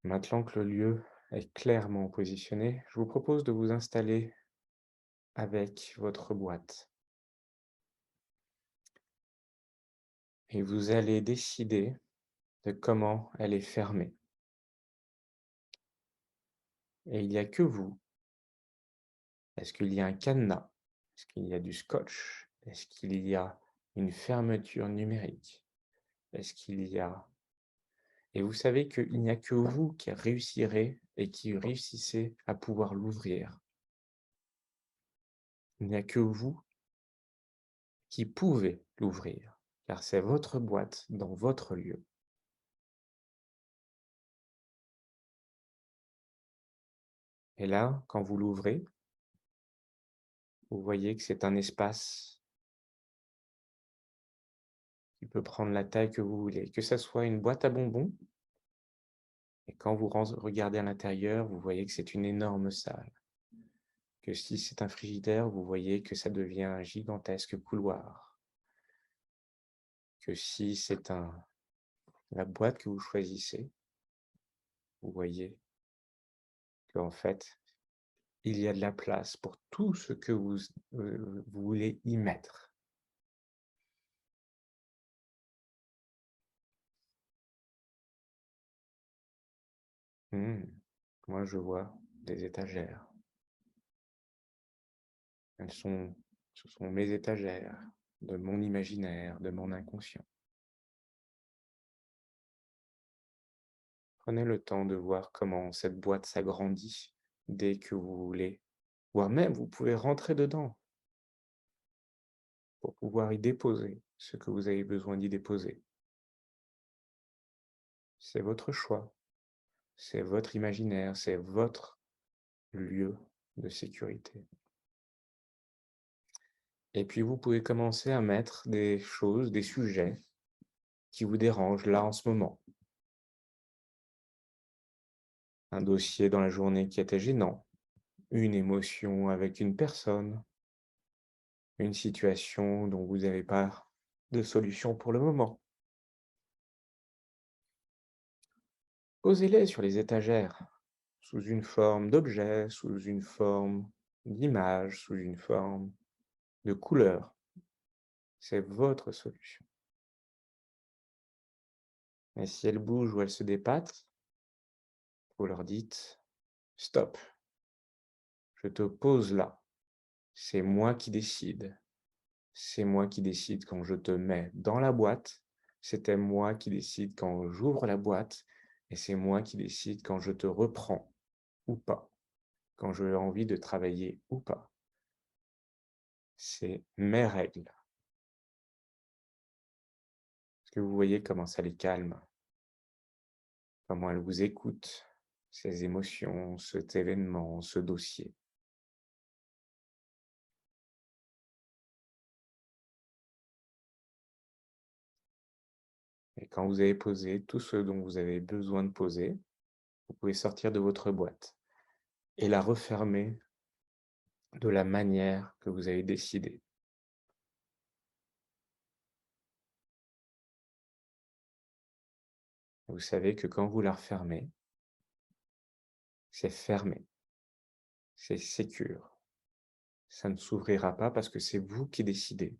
Maintenant que le lieu est clairement positionné, je vous propose de vous installer avec votre boîte. Et vous allez décider de comment elle est fermée. Et il n'y a que vous. Est-ce qu'il y a un cadenas? Est-ce qu'il y a du scotch? Est-ce qu'il y a une fermeture numérique? Est-ce qu'il y a... Et vous savez qu'il n'y a que vous qui réussirez et qui réussissez à pouvoir l'ouvrir. Il n'y a que vous qui pouvez l'ouvrir, car c'est votre boîte dans votre lieu. Et là, quand vous l'ouvrez, vous voyez que c'est un espace qui peut prendre la taille que vous voulez, que ça soit une boîte à bonbons, et quand vous regardez à l'intérieur, vous voyez que c'est une énorme salle, que si c'est un frigidaire, vous voyez que ça devient un gigantesque couloir, que si c'est la boîte que vous choisissez, vous voyez qu'en fait, il y a de la place pour tout ce que vous voulez y mettre. Mmh. Moi, je vois des étagères. Ce sont mes étagères, de mon imaginaire, de mon inconscient. Prenez le temps de voir comment cette boîte s'agrandit dès que vous voulez, voire même vous pouvez rentrer dedans pour pouvoir y déposer ce que vous avez besoin d'y déposer. C'est votre choix, c'est votre imaginaire, c'est votre lieu de sécurité. Et puis vous pouvez commencer à mettre des choses, des sujets qui vous dérangent là en ce moment. Un dossier dans la journée qui était gênant, une émotion avec une personne, une situation dont vous n'avez pas de solution pour le moment. Posez-les sur les étagères, sous une forme d'objet, sous une forme d'image, sous une forme de couleur. C'est votre solution. Et si elles bougent ou elles se dépatent, vous leur dites: «Stop, je te pose là. C'est moi qui décide. C'est moi qui décide quand je te mets dans la boîte. C'était moi qui décide quand j'ouvre la boîte. Et c'est moi qui décide quand je te reprends ou pas, quand j'ai envie de travailler ou pas. C'est mes règles». Est-ce que vous voyez comment ça les calme? Comment elles vous écoutent, ces émotions, cet événement, ce dossier? Et quand vous avez posé tout ce dont vous avez besoin de poser, vous pouvez sortir de votre boîte et la refermer de la manière que vous avez décidé. Vous savez que quand vous la refermez, c'est fermé, c'est sécure. Ça ne s'ouvrira pas parce que c'est vous qui décidez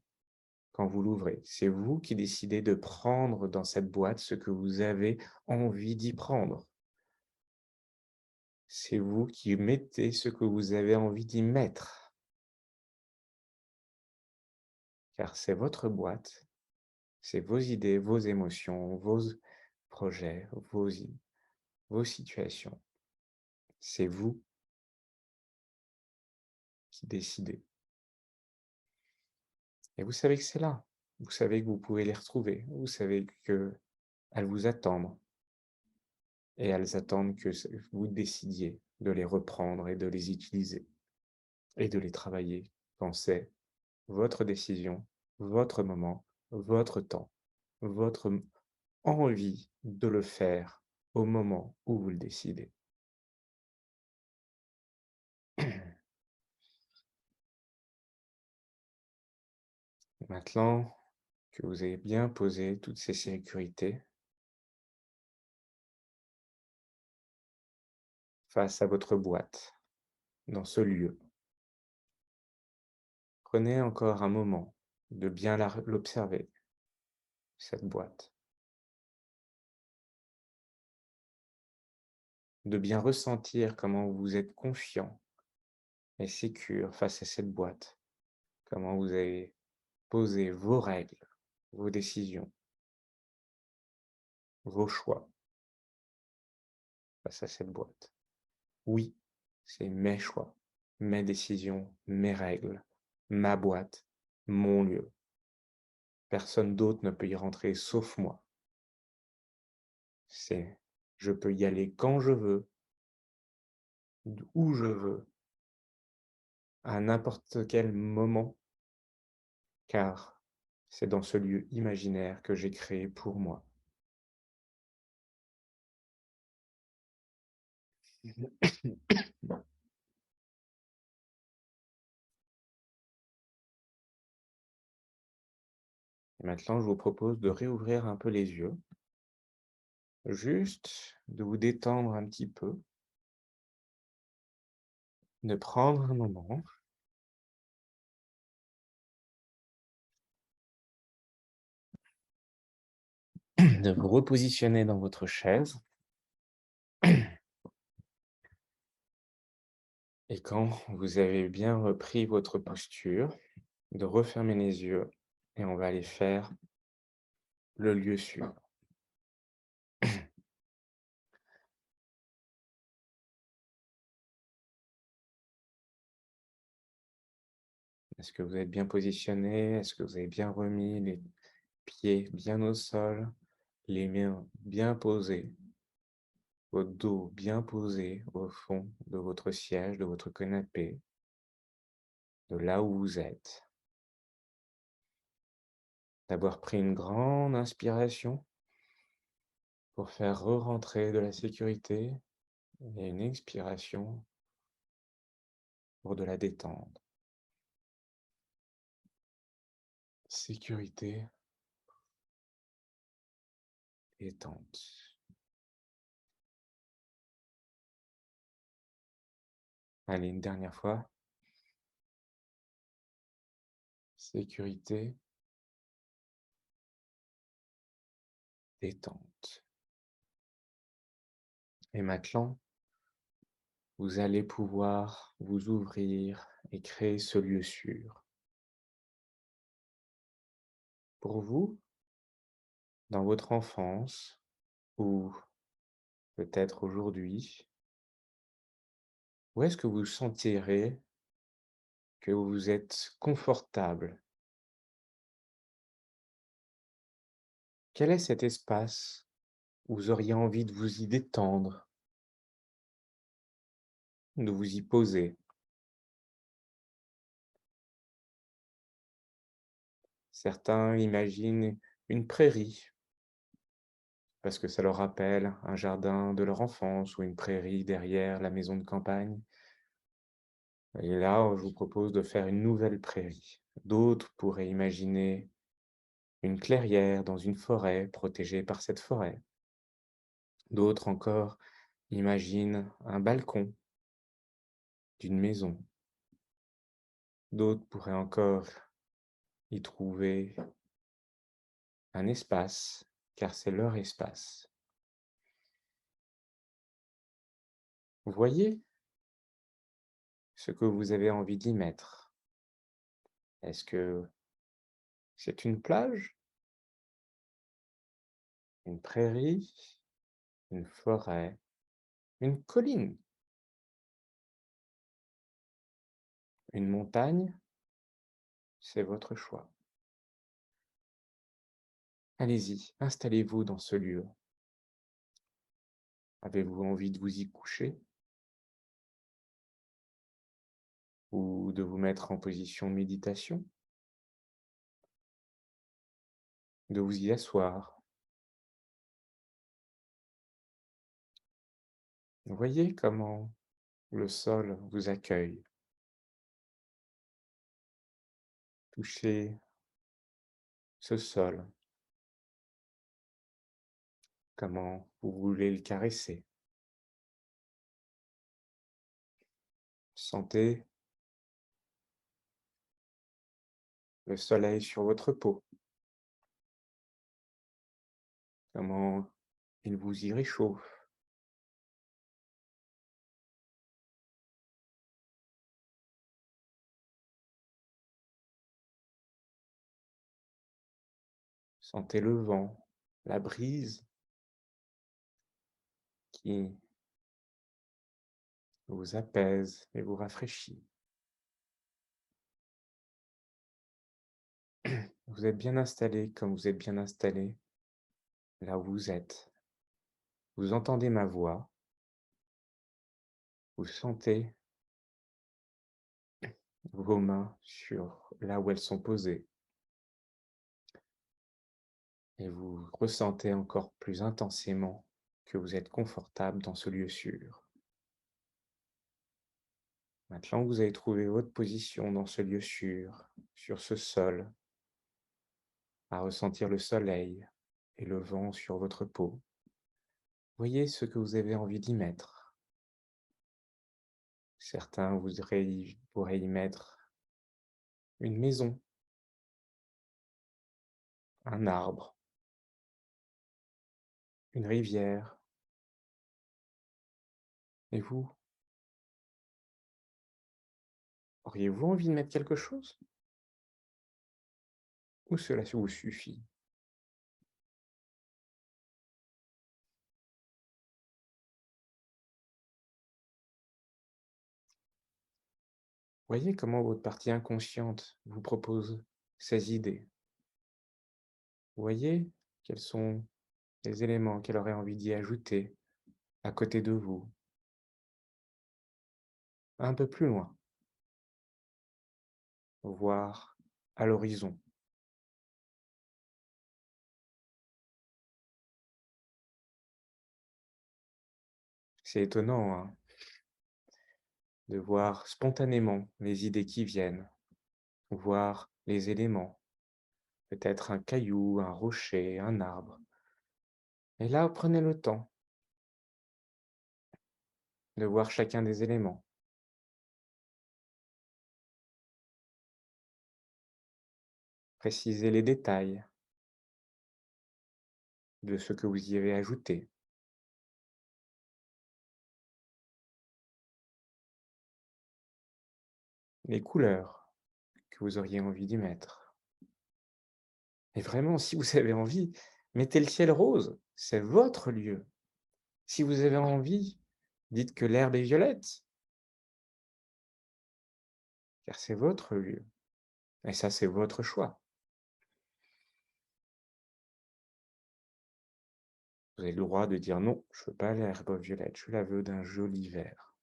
quand vous l'ouvrez. C'est vous qui décidez de prendre dans cette boîte ce que vous avez envie d'y prendre. C'est vous qui mettez ce que vous avez envie d'y mettre, car c'est votre boîte, c'est vos idées, vos émotions, vos projets, vos situations. C'est vous qui décidez. Et vous savez que c'est là. Vous savez que vous pouvez les retrouver. Vous savez qu'elles vous attendent. Et elles attendent que vous décidiez de les reprendre et de les utiliser et de les travailler quand c'est votre décision, votre moment, votre temps, votre envie de le faire au moment où vous le décidez. Maintenant que vous avez bien posé toutes ces sécurités face à votre boîte, dans ce lieu, prenez encore un moment de bien l'observer, cette boîte, de bien ressentir comment vous êtes confiant et sécure face à cette boîte, comment vous avez posé vos règles, vos décisions, vos choix face à cette boîte. Oui, c'est mes choix, mes décisions, mes règles, ma boîte, mon lieu. Personne d'autre ne peut y rentrer sauf moi. Je peux y aller quand je veux, où je veux, à n'importe quel moment, car c'est dans ce lieu imaginaire que j'ai créé pour moi. Et maintenant, je vous propose de réouvrir un peu les yeux, juste de vous détendre un petit peu, de prendre un moment, de vous repositionner dans votre chaise. Et quand vous avez bien repris votre posture, de refermer les yeux et on va aller faire le lieu suivant. Est-ce que vous êtes bien positionné? Est-ce que vous avez bien remis les pieds bien au sol, les mains bien posées, votre dos bien posé au fond de votre siège, de votre canapé, de là où vous êtes? D'avoir pris une grande inspiration pour faire re-rentrer de la sécurité et une expiration pour de la détente. Sécurité, détente. Allez, une dernière fois. Sécurité, détente. Et maintenant, vous allez pouvoir vous ouvrir et créer ce lieu sûr. Pour vous, dans votre enfance, ou peut-être aujourd'hui, où est-ce que vous sentirez que vous êtes confortable? Quel est cet espace où vous auriez envie de vous y détendre, de vous y poser? Certains imaginent une prairie, parce que ça leur rappelle un jardin de leur enfance ou une prairie derrière la maison de campagne. Et là, je vous propose de faire une nouvelle prairie. D'autres pourraient imaginer une clairière dans une forêt protégée par cette forêt. D'autres encore imaginent un balcon d'une maison. D'autres pourraient encore y trouver un espace, car c'est leur espace. Voyez ce que vous avez envie d'y mettre. Est-ce que c'est une plage, une prairie, une forêt, une colline, une montagne? C'est votre choix. Allez-y, installez-vous dans ce lieu. Avez-vous envie de vous y coucher ou de vous mettre en position de méditation, de vous y asseoir? Voyez comment le sol vous accueille. Touchez ce sol, comment vous voulez le caresser. Sentez le soleil sur votre peau, comment il vous y réchauffe. Sentez le vent, la brise qui vous apaise et vous rafraîchit. Vous êtes bien installé comme vous êtes bien installé là où vous êtes. Vous entendez ma voix, vous sentez vos mains sur là où elles sont posées et vous ressentez encore plus intensément que vous êtes confortable dans ce lieu sûr. Maintenant que vous avez trouvé votre position dans ce lieu sûr, sur ce sol, à ressentir le soleil et le vent sur votre peau, voyez ce que vous avez envie d'y mettre. Certains pourraient y mettre une maison, un arbre, une rivière. Et vous, auriez-vous envie de mettre quelque chose? Ou cela vous suffit? Voyez comment votre partie inconsciente vous propose ces idées. Voyez quels sont les éléments qu'elle aurait envie d'y ajouter à côté de vous, un peu plus loin, voire à l'horizon. C'est étonnant, hein, de voir spontanément les idées qui viennent, voir les éléments, peut-être un caillou, un rocher, un arbre. Et là, prenez le temps de voir chacun des éléments. Précisez les détails de ce que vous y avez ajouté, les couleurs que vous auriez envie d'y mettre. Et vraiment, si vous avez envie, mettez le ciel rose, c'est votre lieu. Si vous avez envie, dites que l'herbe est violette, car c'est votre lieu. Et ça, c'est votre choix. Vous avez le droit de dire non, je veux pas l'herbe violette, je la veux d'un joli vert.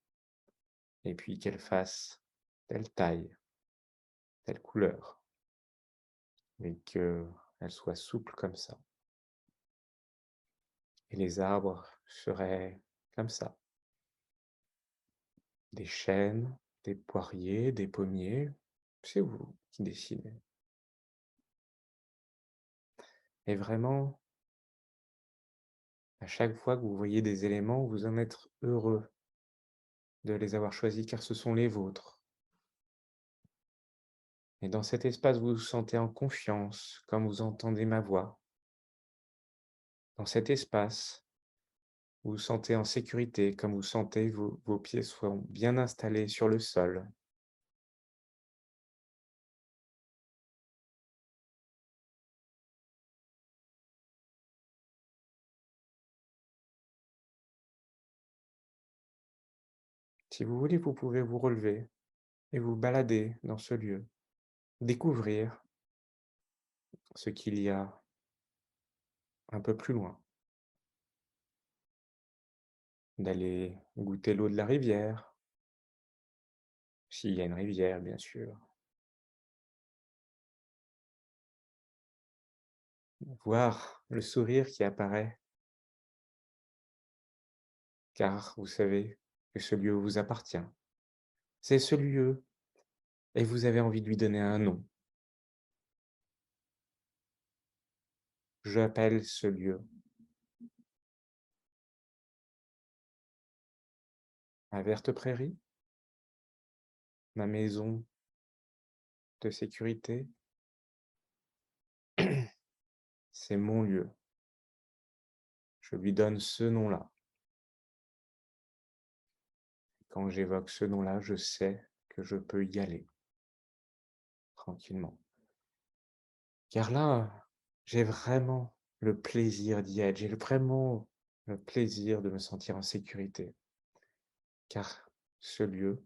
Et puis qu'elle fasse telle taille, telle couleur, et qu'elle soit souple comme ça. Et les arbres seraient comme ça. Des chênes, des poiriers, des pommiers, c'est vous qui décidez. Et vraiment, à chaque fois que vous voyez des éléments, vous en êtes heureux de les avoir choisis car ce sont les vôtres. Et dans cet espace, vous vous sentez en confiance, comme vous entendez ma voix. Dans cet espace, vous vous sentez en sécurité, comme vous sentez vos pieds soient bien installés sur le sol. Si vous voulez, vous pouvez vous relever et vous balader dans ce lieu, découvrir ce qu'il y a un peu plus loin, d'aller goûter l'eau de la rivière, s'il y a une rivière, bien sûr, voir le sourire qui apparaît, car vous savez que ce lieu vous appartient. C'est ce lieu et vous avez envie de lui donner un nom. J'appelle ce lieu ma verte prairie, ma maison de sécurité. C'est mon lieu. Je lui donne ce nom-là. Quand j'évoque ce nom-là, je sais que je peux y aller tranquillement. Car là, j'ai vraiment le plaisir d'y être. Vraiment le plaisir de me sentir en sécurité. Car ce lieu,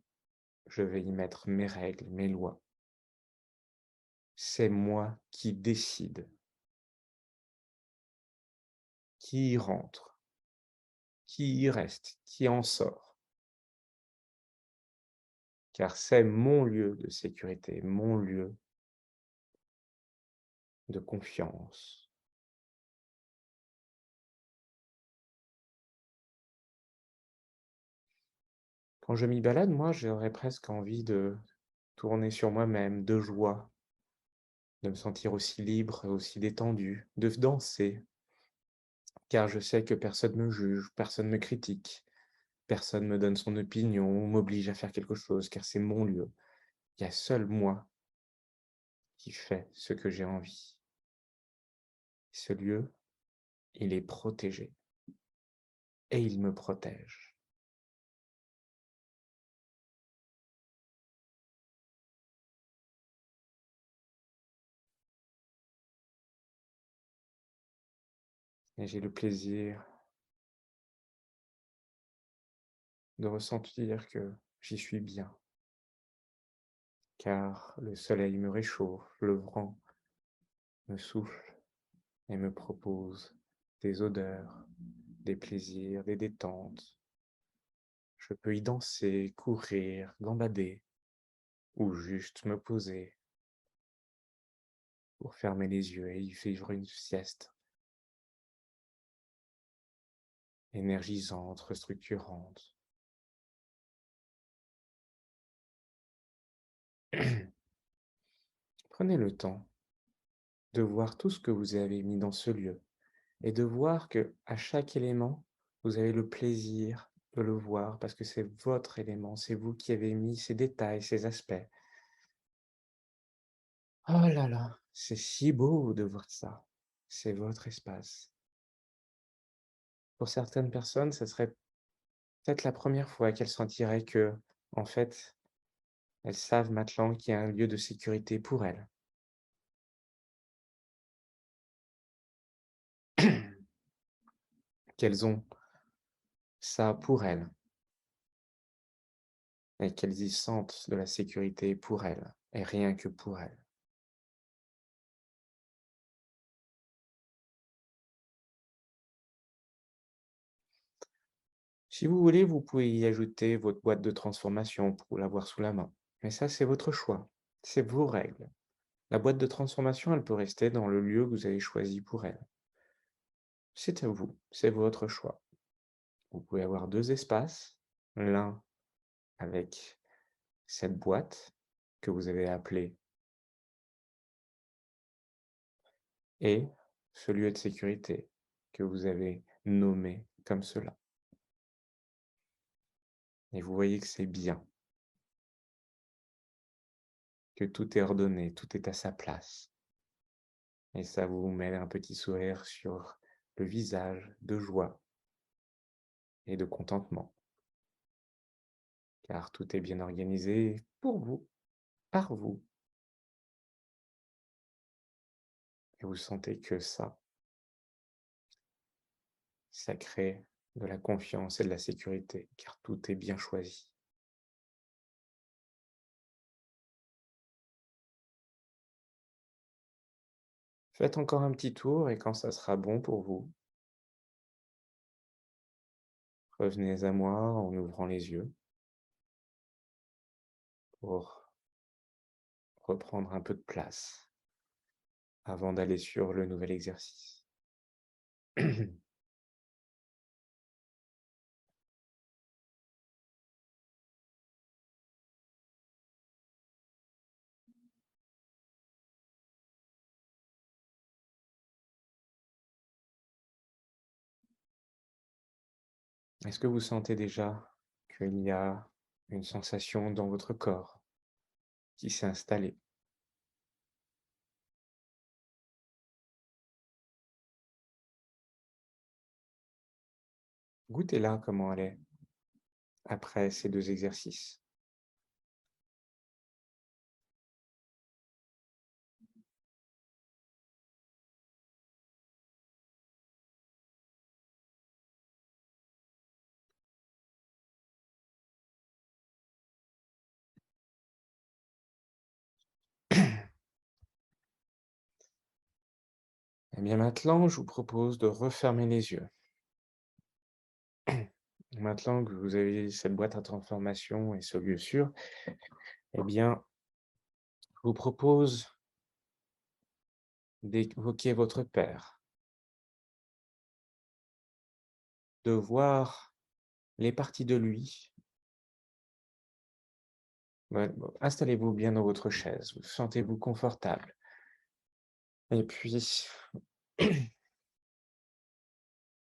je vais y mettre mes règles, mes lois. C'est moi qui décide qui y rentre, qui y reste, qui en sort. Car c'est mon lieu de sécurité, mon lieu de confiance. Quand je m'y balade, moi, j'aurais presque envie de tourner sur moi-même, de joie, de me sentir aussi libre, aussi détendu, de danser, car je sais que personne me juge, personne me critique, personne me donne son opinion ou m'oblige à faire quelque chose, car c'est mon lieu. Il y a seul moi qui fait ce que j'ai envie. Ce lieu, il est protégé et il me protège. Et j'ai le plaisir de ressentir que j'y suis bien, car le soleil me réchauffe, le vent me souffle et me propose des odeurs, des plaisirs, des détentes. Je peux y danser, courir, gambader ou juste me poser pour fermer les yeux et y vivre une sieste énergisante, restructurante. Prenez le temps de voir tout ce que vous avez mis dans ce lieu et de voir que à chaque élément, vous avez le plaisir de le voir parce que c'est votre élément, c'est vous qui avez mis ces détails, ces aspects. Oh là là, c'est si beau de voir ça. C'est votre espace. Pour certaines personnes, ce serait peut-être la première fois qu'elles sentiraient que, en fait, elles savent maintenant qu'il y a un lieu de sécurité pour elles, qu'elles ont ça pour elles et qu'elles y sentent de la sécurité pour elles et rien que pour elles. Si vous voulez, vous pouvez y ajouter votre boîte de transformation pour l'avoir sous la main. Mais ça, c'est votre choix. C'est vos règles. La boîte de transformation, elle peut rester dans le lieu que vous avez choisi pour elle. C'est à vous, c'est votre choix. Vous pouvez avoir deux espaces, l'un avec cette boîte que vous avez appelée et ce lieu de sécurité que vous avez nommé comme cela. Et vous voyez que c'est bien, que tout est ordonné, tout est à sa place. Et ça vous met un petit sourire sur le visage de joie et de contentement, car tout est bien organisé pour vous, par vous, et vous sentez que ça crée de la confiance et de la sécurité, car tout est bien choisi. Faites encore un petit tour et quand ça sera bon pour vous, revenez à moi en ouvrant les yeux pour reprendre un peu de place avant d'aller sur le nouvel exercice. Est-ce que vous sentez déjà qu'il y a une sensation dans votre corps qui s'est installée? Goûtez-la comment elle est après ces 2 exercices. Eh bien maintenant, je vous propose de refermer les yeux. Maintenant que vous avez cette boîte à transformation et ce lieu sûr, eh bien, je vous propose d'évoquer votre père, de voir les parties de lui. Ouais, bon, installez-vous bien dans votre chaise, vous sentez-vous confortable. Et puis,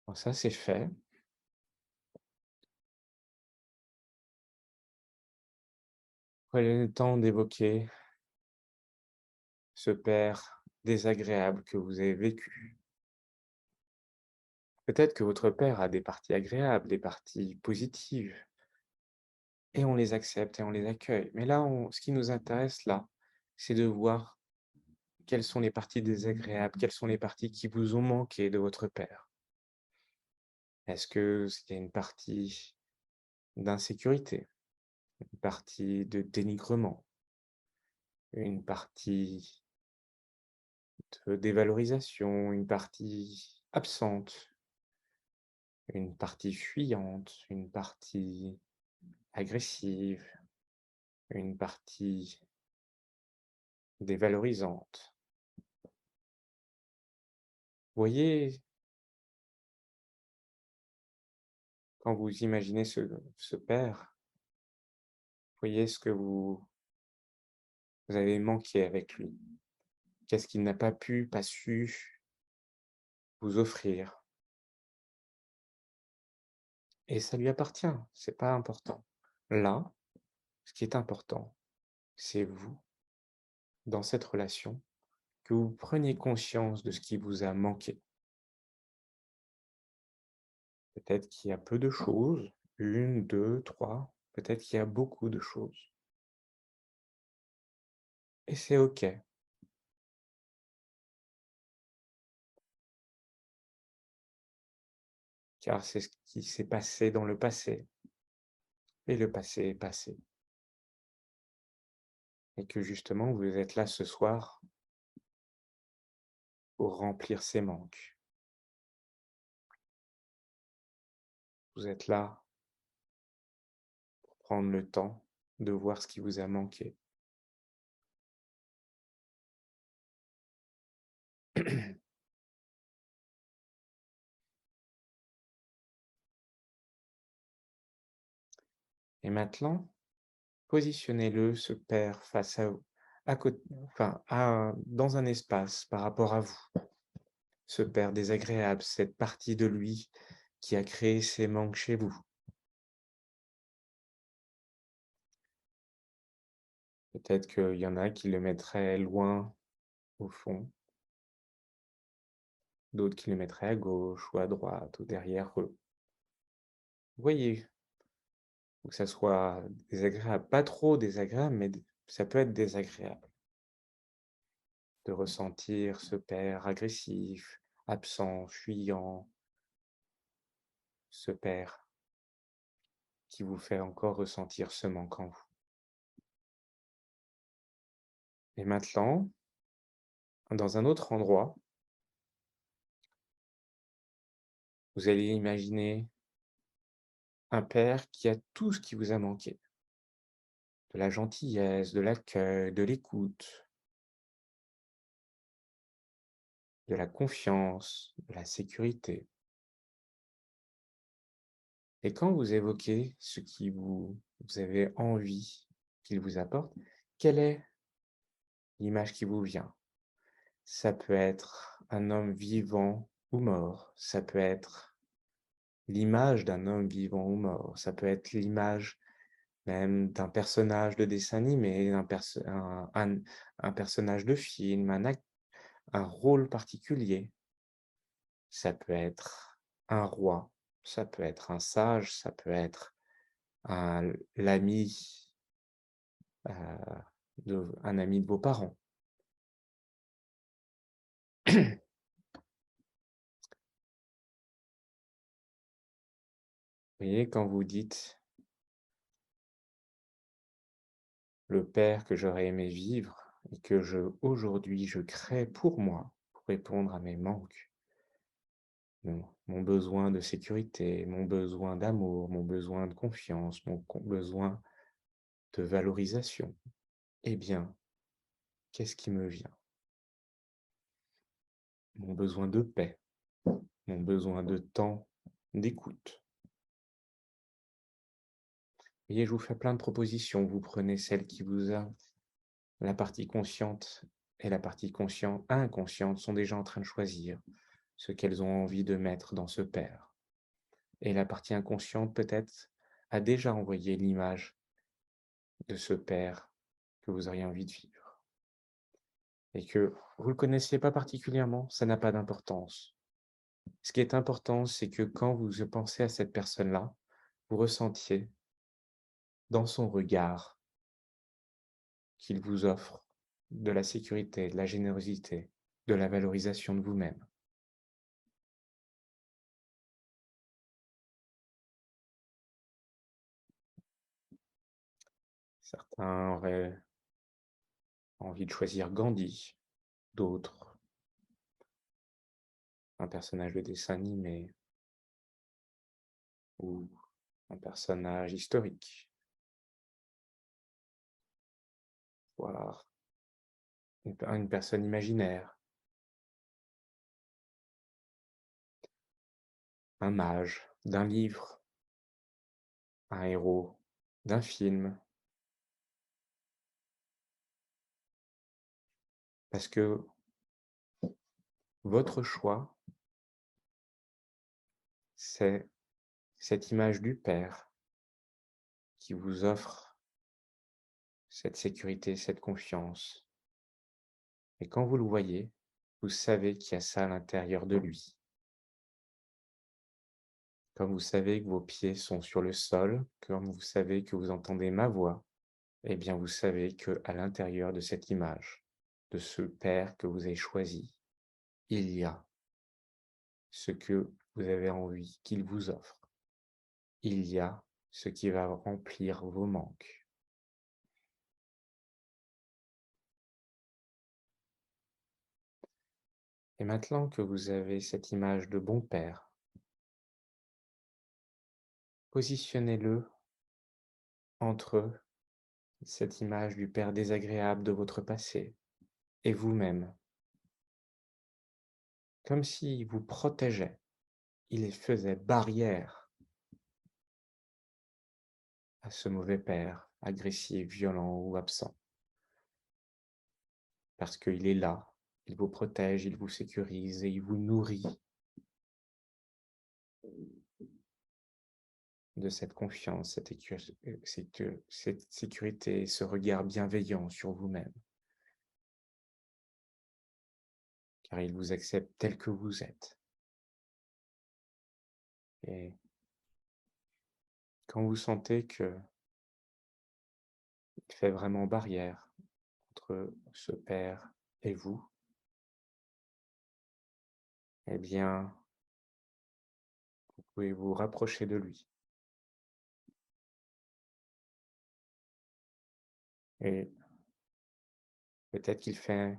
quand ça c'est fait, prenez le temps d'évoquer ce père désagréable que vous avez vécu. Peut-être que votre père a des parties agréables, des parties positives, et on les accepte et on les accueille. Mais là, ce qui nous intéresse là, c'est de voir quelles sont les parties désagréables, quelles sont les parties qui vous ont manqué de votre père. Est-ce que c'était une partie d'insécurité, une partie de dénigrement, une partie de dévalorisation, une partie absente, une partie fuyante, une partie agressive, une partie dévalorisante? Voyez, quand vous imaginez ce père, voyez ce que vous avez manqué avec lui. Qu'est-ce qu'il n'a pas pu, pas su vous offrir? Et ça lui appartient, c'est pas important. Là, ce qui est important, c'est vous, dans cette relation, que vous preniez conscience de ce qui vous a manqué. Peut-être qu'il y a peu de choses, une, 2, 3. Peut-être qu'il y a beaucoup de choses. Et c'est OK, car c'est ce qui s'est passé dans le passé, et le passé est passé. Et que justement, vous êtes là ce soir pour remplir ces manques. Vous êtes là pour prendre le temps de voir ce qui vous a manqué. Et maintenant, positionnez-le, ce père, face à vous, à côté, enfin, dans un espace par rapport à vous. Ce père désagréable, cette partie de lui qui a créé ces manques chez vous. Peut-être qu'il y en a qui le mettraient loin au fond, d'autres qui le mettraient à gauche ou à droite ou derrière eux. Vous voyez? Faut que ça soit désagréable, pas trop désagréable, mais d ça peut être désagréable de ressentir ce père agressif, absent, fuyant, ce père qui vous fait encore ressentir ce manque en vous. Et maintenant, dans un autre endroit, vous allez imaginer un père qui a tout ce qui vous a manqué, de la gentillesse, de l'accueil, de l'écoute, de la confiance, de la sécurité. Et quand vous évoquez ce qui vous avez envie qu'il vous apporte, quelle est l'image qui vous vient? Ça peut être un homme vivant ou mort, ça peut être l'image d'un homme vivant ou mort, ça peut être l'image même d'un personnage de dessin animé, un personnage de film, un rôle particulier. Ça peut être un roi, ça peut être un sage, ça peut être l'ami, un ami de vos parents. Vous voyez, quand vous dites: «Le père que j'aurais aimé vivre et que aujourd'hui je crée pour moi, pour répondre à mes manques, mon besoin de sécurité, mon besoin d'amour, mon besoin de confiance, besoin de valorisation». Eh bien, qu'est-ce qui me vient? Mon besoin de paix, mon besoin de temps, d'écoute. Vous voyez, je vous fais plein de propositions, vous prenez celle qui vous a. La partie consciente et la partie inconsciente sont déjà en train de choisir ce qu'elles ont envie de mettre dans ce père. Et la partie inconsciente, peut-être, a déjà envoyé l'image de ce père que vous auriez envie de vivre. Et que vous ne le connaissiez pas particulièrement, ça n'a pas d'importance. Ce qui est important, c'est que quand vous pensez à cette personne-là, vous ressentiez dans son regard qu'il vous offre de la sécurité, de la générosité, de la valorisation de vous-même. Certains auraient envie de choisir Gandhi, d'autres un personnage de dessin animé ou un personnage historique, voire une personne imaginaire, un mage d'un livre, un héros d'un film, parce que votre choix, c'est cette image du père qui vous offre cette sécurité, cette confiance. Et quand vous le voyez, vous savez qu'il y a ça à l'intérieur de lui. Comme vous savez que vos pieds sont sur le sol, comme vous savez que vous entendez ma voix, eh bien vous savez que à l'intérieur de cette image, de ce père que vous avez choisi, il y a ce que vous avez envie qu'il vous offre. Il y a ce qui va remplir vos manques. Et maintenant que vous avez cette image de bon père, positionnez-le entre cette image du père désagréable de votre passé et vous-même, comme s'il vous protégeait, il faisait barrière à ce mauvais père, agressif, violent ou absent, parce qu'il est là, il vous protège, il vous sécurise et il vous nourrit. de cette confiance, cette sécurité, ce regard bienveillant sur vous-même, car il vous accepte tel que vous êtes. Et quand vous sentez qu'il fait vraiment barrière entre ce père et vous, eh bien, vous pouvez vous rapprocher de lui. Et peut-être qu'il fait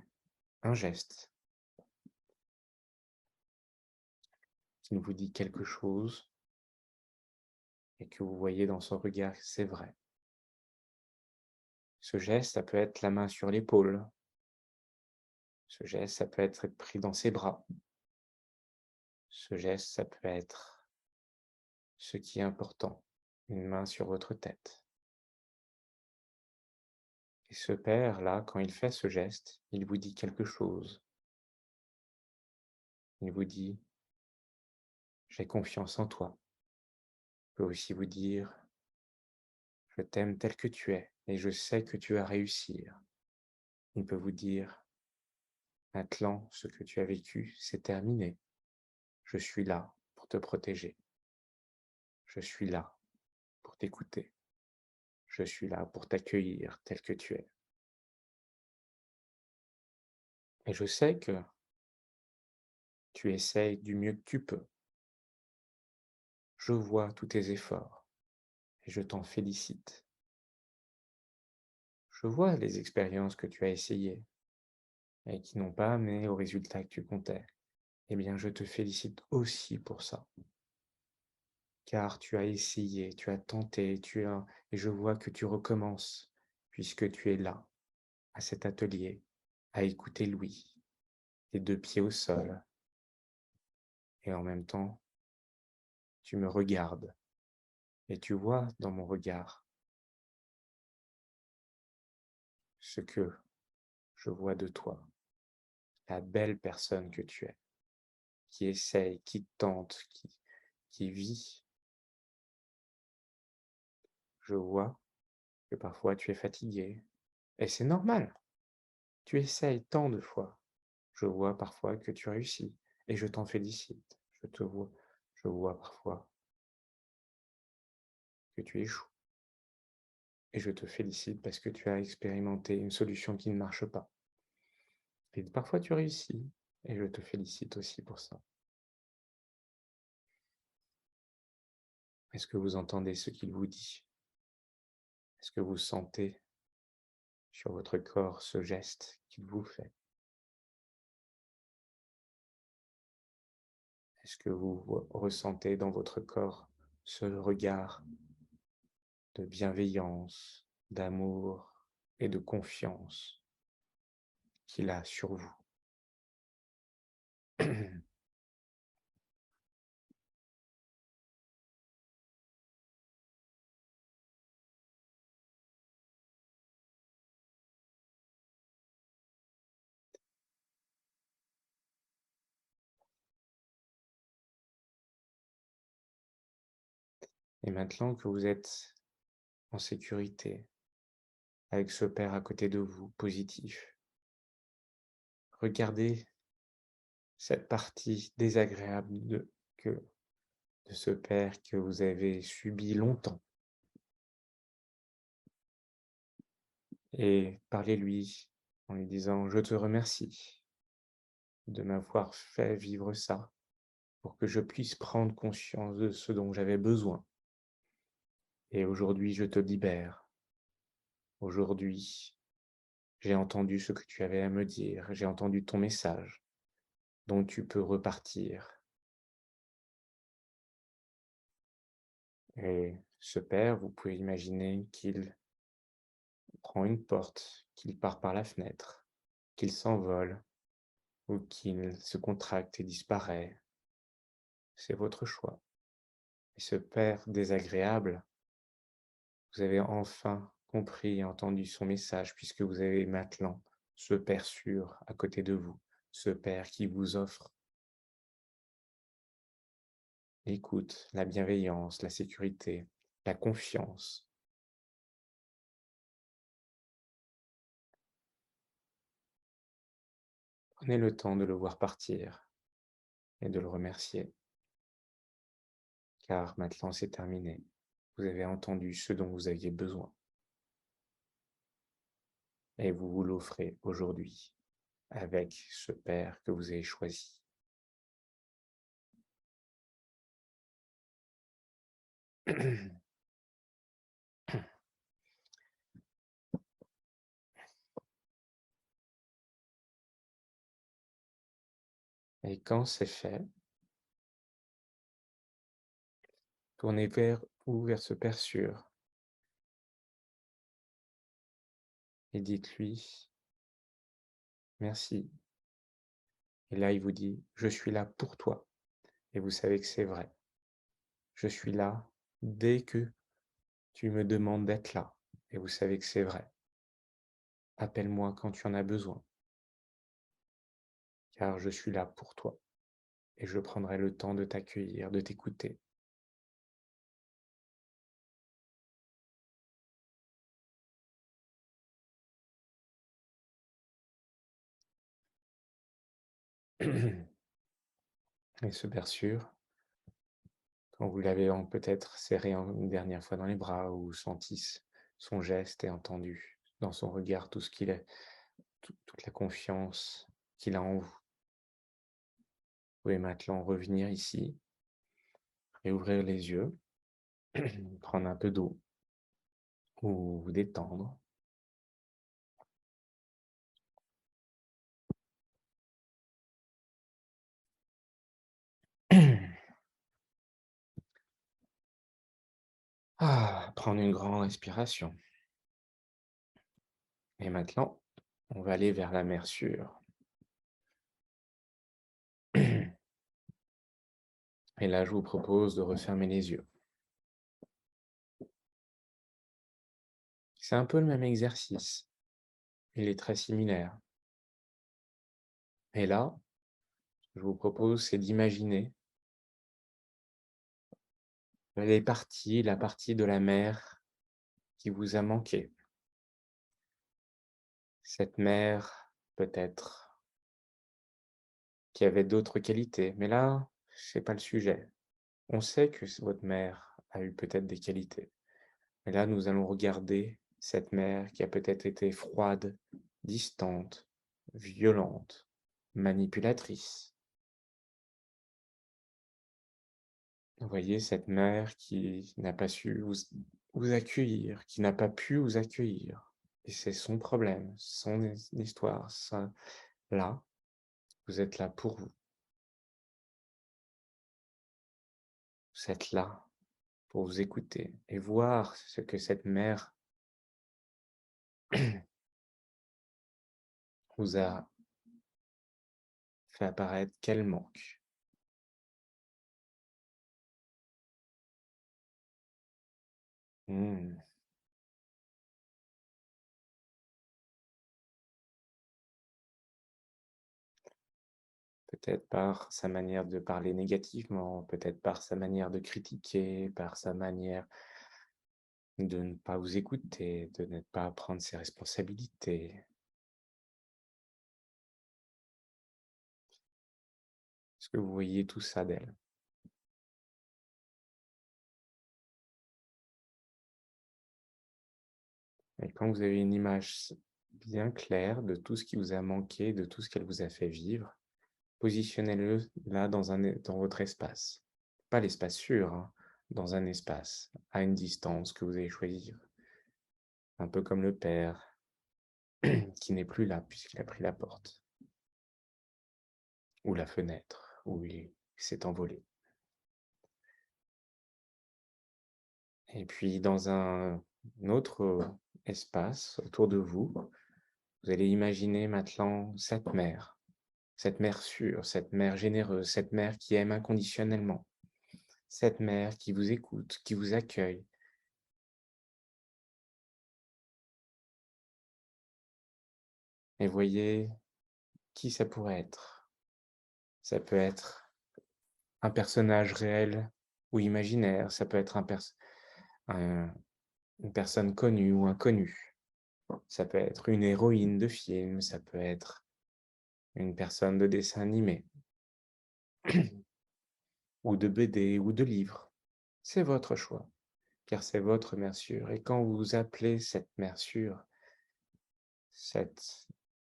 un geste qui vous dit quelque chose et que vous voyez dans son regard que c'est vrai. Ce geste, ça peut être la main sur l'épaule. Ce geste, ça peut être pris dans ses bras. Ce geste, ça peut être ce qui est important, une main sur votre tête. Et ce père-là, quand il fait ce geste, il vous dit quelque chose. Il vous dit, j'ai confiance en toi. Il peut aussi vous dire, je t'aime tel que tu es et je sais que tu vas réussir. Il peut vous dire, maintenant, ce que tu as vécu, c'est terminé. Je suis là pour te protéger. Je suis là pour t'écouter. Je suis là pour t'accueillir tel que tu es. Et je sais que tu essayes du mieux que tu peux. Je vois tous tes efforts et je t'en félicite. Je vois les expériences que tu as essayées et qui n'ont pas amené au résultat que tu comptais. Eh bien, je te félicite aussi pour ça, car tu as essayé, tu as tenté, et je vois que tu recommences, puisque tu es là, à cet atelier, à écouter Louis, les deux pieds au sol, et en même temps, tu me regardes, et tu vois dans mon regard ce que je vois de toi, la belle personne que tu es, qui essaye, qui tente, qui vit. Je vois que parfois tu es fatigué, et c'est normal. Tu essayes tant de fois. Je vois parfois que tu réussis, et je t'en félicite. Je vois parfois que tu échoues, et je te félicite parce que tu as expérimenté une solution qui ne marche pas. Et parfois tu réussis, et je te félicite aussi pour ça. Est-ce que vous entendez ce qu'il vous dit? Est-ce que vous sentez sur votre corps ce geste qu'il vous fait? Est-ce que vous ressentez dans votre corps ce regard de bienveillance, d'amour et de confiance qu'il a sur vous? Et maintenant que vous êtes en sécurité, avec ce père à côté de vous, positif, regardez cette partie désagréable de ce père que vous avez subi longtemps et parlez-lui en lui disant: «Je te remercie de m'avoir fait vivre ça pour que je puisse prendre conscience de ce dont j'avais besoin. Et aujourd'hui, je te libère. Aujourd'hui, j'ai entendu ce que tu avais à me dire, j'ai entendu ton message, donc tu peux repartir.» Et ce père, vous pouvez imaginer qu'il prend une porte, qu'il part par la fenêtre, qu'il s'envole ou qu'il se contracte et disparaît. C'est votre choix. Et ce père désagréable, vous avez enfin compris et entendu son message puisque vous avez maintenant ce père sûr à côté de vous, ce père qui vous offre l'écoute, la bienveillance, la sécurité, la confiance. Prenez le temps de le voir partir et de le remercier, car maintenant c'est terminé. Vous avez entendu ce dont vous aviez besoin et vous vous l'offrez aujourd'hui avec ce père que vous avez choisi. Et quand c'est fait, tournez vers vous, vers ce père sûr, et dites-lui merci. Et là, il vous dit, je suis là pour toi. Et vous savez que c'est vrai. Je suis là dès que tu me demandes d'être là. Et vous savez que c'est vrai. Appelle-moi quand tu en as besoin, car je suis là pour toi. Et je prendrai le temps de t'accueillir, de t'écouter. Et ce père sûr, quand vous l'avez peut-être serré une dernière fois dans les bras ou senti son geste et entendu dans son regard tout ce qu'il est, toute la confiance qu'il a en vous, vous pouvez maintenant revenir ici et ouvrir les yeux, prendre un peu d'eau ou vous détendre. Prendre une grande respiration. Et maintenant, on va aller vers la mer sûre. Et là, je vous propose de refermer les yeux. C'est un peu le même exercice. Il est très similaire. Et là, ce que je vous propose, c'est d'imaginer la partie de la mer qui vous a manqué. Cette mer, peut-être, qui avait d'autres qualités. Mais là, c'est pas le sujet. On sait que votre mère a eu peut-être des qualités. Mais là, nous allons regarder cette mère qui a peut-être été froide, distante, violente, manipulatrice. Vous voyez cette mère qui n'a pas su vous accueillir, qui n'a pas pu vous accueillir. Et c'est son problème, son histoire. Ça, là, vous êtes là pour vous. Vous êtes là pour vous écouter et voir ce que cette mère vous a fait apparaître qu'elle manque. Mmh. Peut-être par sa manière de parler négativement, peut-être par sa manière de critiquer, par sa manière de ne pas vous écouter, de ne pas prendre ses responsabilités. Est-ce que vous voyez tout ça d'elle? Et quand vous avez une image bien claire de tout ce qui vous a manqué, de tout ce qu'elle vous a fait vivre, positionnez-le là dans votre espace. Pas l'espace sûr, hein, dans un espace, à une distance que vous allez choisir. Un peu comme le père qui n'est plus là puisqu'il a pris la porte, ou la fenêtre, où il s'est envolé. Et puis dans un autre espace autour de vous, vous allez imaginer maintenant cette mère sûre, cette mère généreuse, cette mère qui aime inconditionnellement, cette mère qui vous écoute, qui vous accueille. Et voyez qui ça pourrait être. Ça peut être un personnage réel ou imaginaire. Ça peut être un une personne connue ou inconnue. Ça peut être une héroïne de film, ça peut être une personne de dessin animé ou de BD ou de livre. C'est votre choix, car c'est votre mère sûre et quand vous appelez cette mère sûre, cette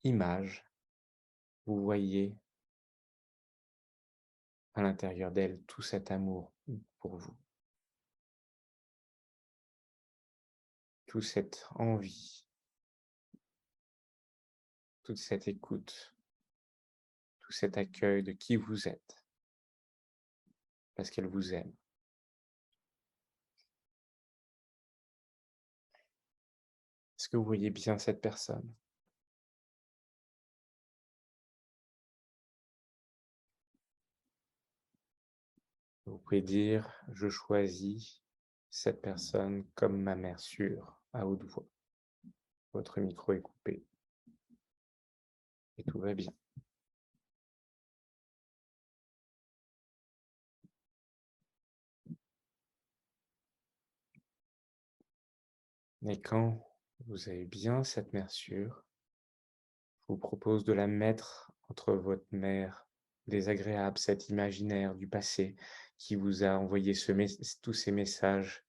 image, vous voyez à l'intérieur d'elle tout cet amour pour vous, toute cette envie, toute cette écoute, tout cet accueil de qui vous êtes, parce qu'elle vous aime. Est-ce que vous voyez bien cette personne? Vous pouvez dire: «Je choisis cette personne comme ma mère sûre» à haute voix. Votre micro est coupé et tout va bien. Et quand vous avez bien cette mère sûre, je vous propose de la mettre entre votre mère désagréable, cet imaginaire du passé qui vous a envoyé tous ces messages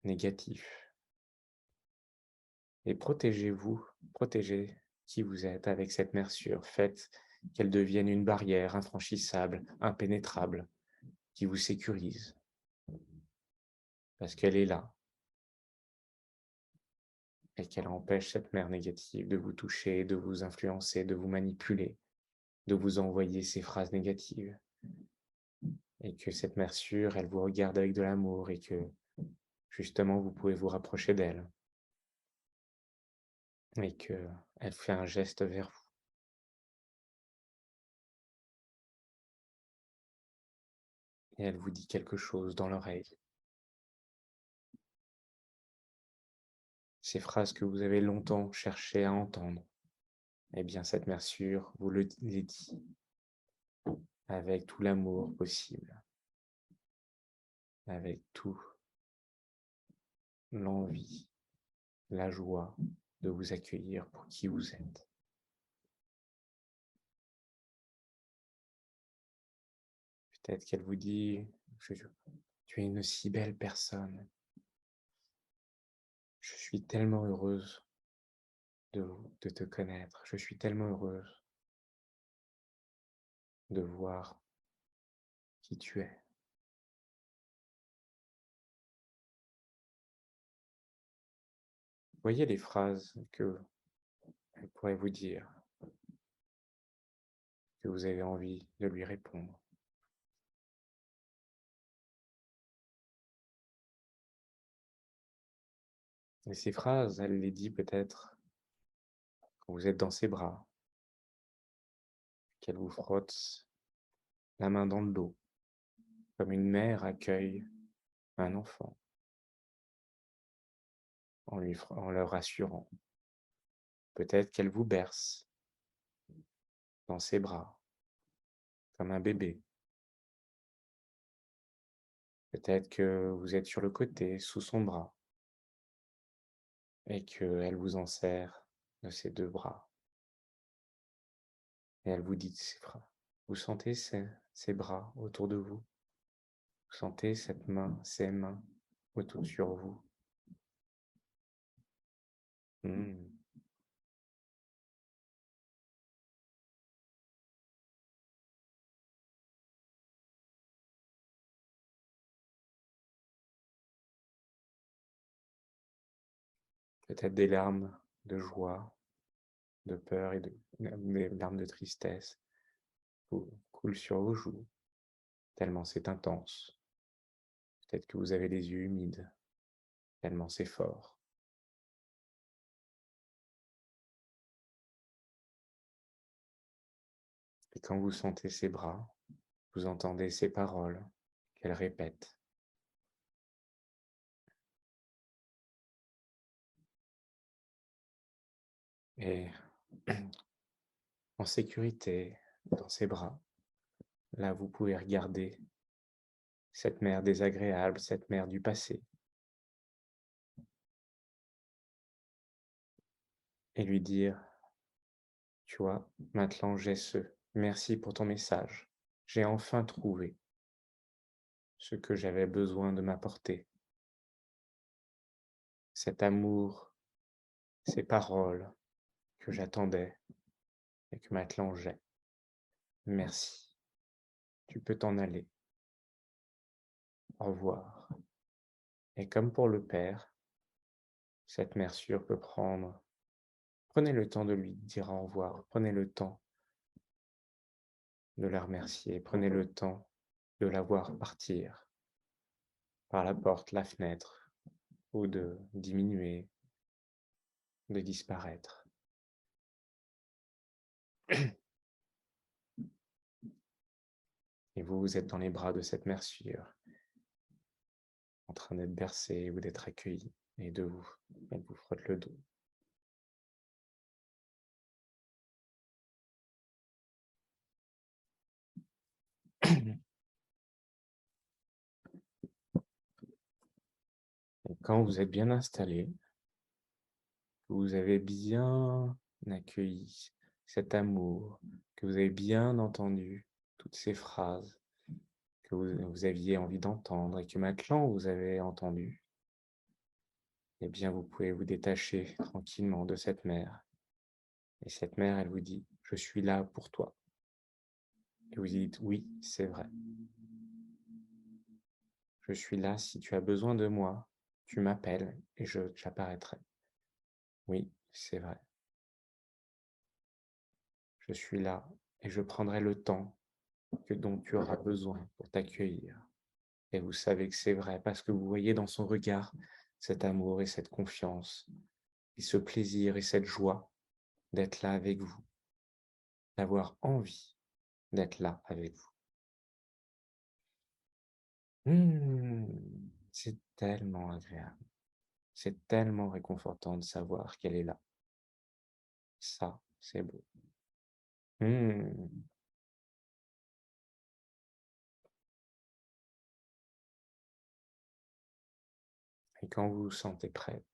négatifs. Et protégez-vous, protégez qui vous êtes avec cette mère sûre. Faites qu'elle devienne une barrière infranchissable, impénétrable, qui vous sécurise, parce qu'elle est là et qu'elle empêche cette mère négative de vous toucher, de vous influencer, de vous manipuler, de vous envoyer ces phrases négatives. Et que cette mère sûre, elle vous regarde avec de l'amour et que justement vous pouvez vous rapprocher d'elle et que elle fait un geste vers vous et elle vous dit quelque chose dans l'oreille. Ces phrases que vous avez longtemps cherché à entendre, eh bien cette mère sûre vous les dit avec tout l'amour possible, avec tout l'envie, la joie de vous accueillir pour qui vous êtes. Peut-être qu'elle vous dit: Tu es une si belle personne, je suis tellement heureuse de te connaître, je suis tellement heureuse de voir qui tu es». Voyez les phrases qu'elle pourrait vous dire, que vous avez envie de lui répondre. Et ces phrases, elle les dit peut-être quand vous êtes dans ses bras, qu'elle vous frotte la main dans le dos, comme une mère accueille un enfant en le rassurant. Peut-être qu'elle vous berce dans ses bras, comme un bébé. Peut-être que vous êtes sur le côté, sous son bras, et qu'elle vous enserre de ses 2 bras. Et elle vous dit ces phrases. Vous sentez ces bras autour de vous? Vous sentez cette main, ces mains autour sur vous? Mmh. Peut-être des larmes de joie, de peur et des larmes de tristesse coulent sur vos joues, tellement c'est intense. Peut-être que vous avez les yeux humides, tellement c'est fort. Et quand vous sentez ses bras, vous entendez ces paroles qu'elle répète. Et en sécurité, dans ses bras, là vous pouvez regarder cette mère désagréable, cette mère du passé, et lui dire: «Tu vois, maintenant j'ai ce. Merci pour ton message. J'ai enfin trouvé ce que j'avais besoin de m'apporter, cet amour, ces paroles que j'attendais et que maintenant j'ai. Merci. Tu peux t'en aller. Au revoir.» Et comme pour le père, cette mère sûre peut prendre. Prenez le temps de lui dire au revoir, prenez le temps de la remercier, prenez le temps de la voir partir par la porte, la fenêtre, ou de diminuer, de disparaître. Et vous, vous êtes dans les bras de cette mère sûre, en train d'être bercé ou d'être accueilli, et elle vous frotte le dos. Et quand vous êtes bien installé, vous avez bien accueilli cet amour, que vous avez bien entendu toutes ces phrases que vous aviez envie d'entendre et que maintenant vous avez entendu, eh bien vous pouvez vous détacher tranquillement de cette mère. Et cette mère, elle vous dit: «Je suis là pour toi.» Et vous dites: «Oui, c'est vrai. Je suis là si tu as besoin de moi, tu m'appelles et j'apparaîtrai. Oui, c'est vrai. Je suis là et je prendrai le temps dont tu auras besoin pour t'accueillir.» Et vous savez que c'est vrai parce que vous voyez dans son regard cet amour et cette confiance, et ce plaisir et cette joie d'être là avec vous, d'avoir envie d'être là avec vous. Mmh, c'est tellement agréable, c'est tellement réconfortant de savoir qu'elle est là. Ça, c'est beau. Mmh. Et quand vous vous sentez prêt,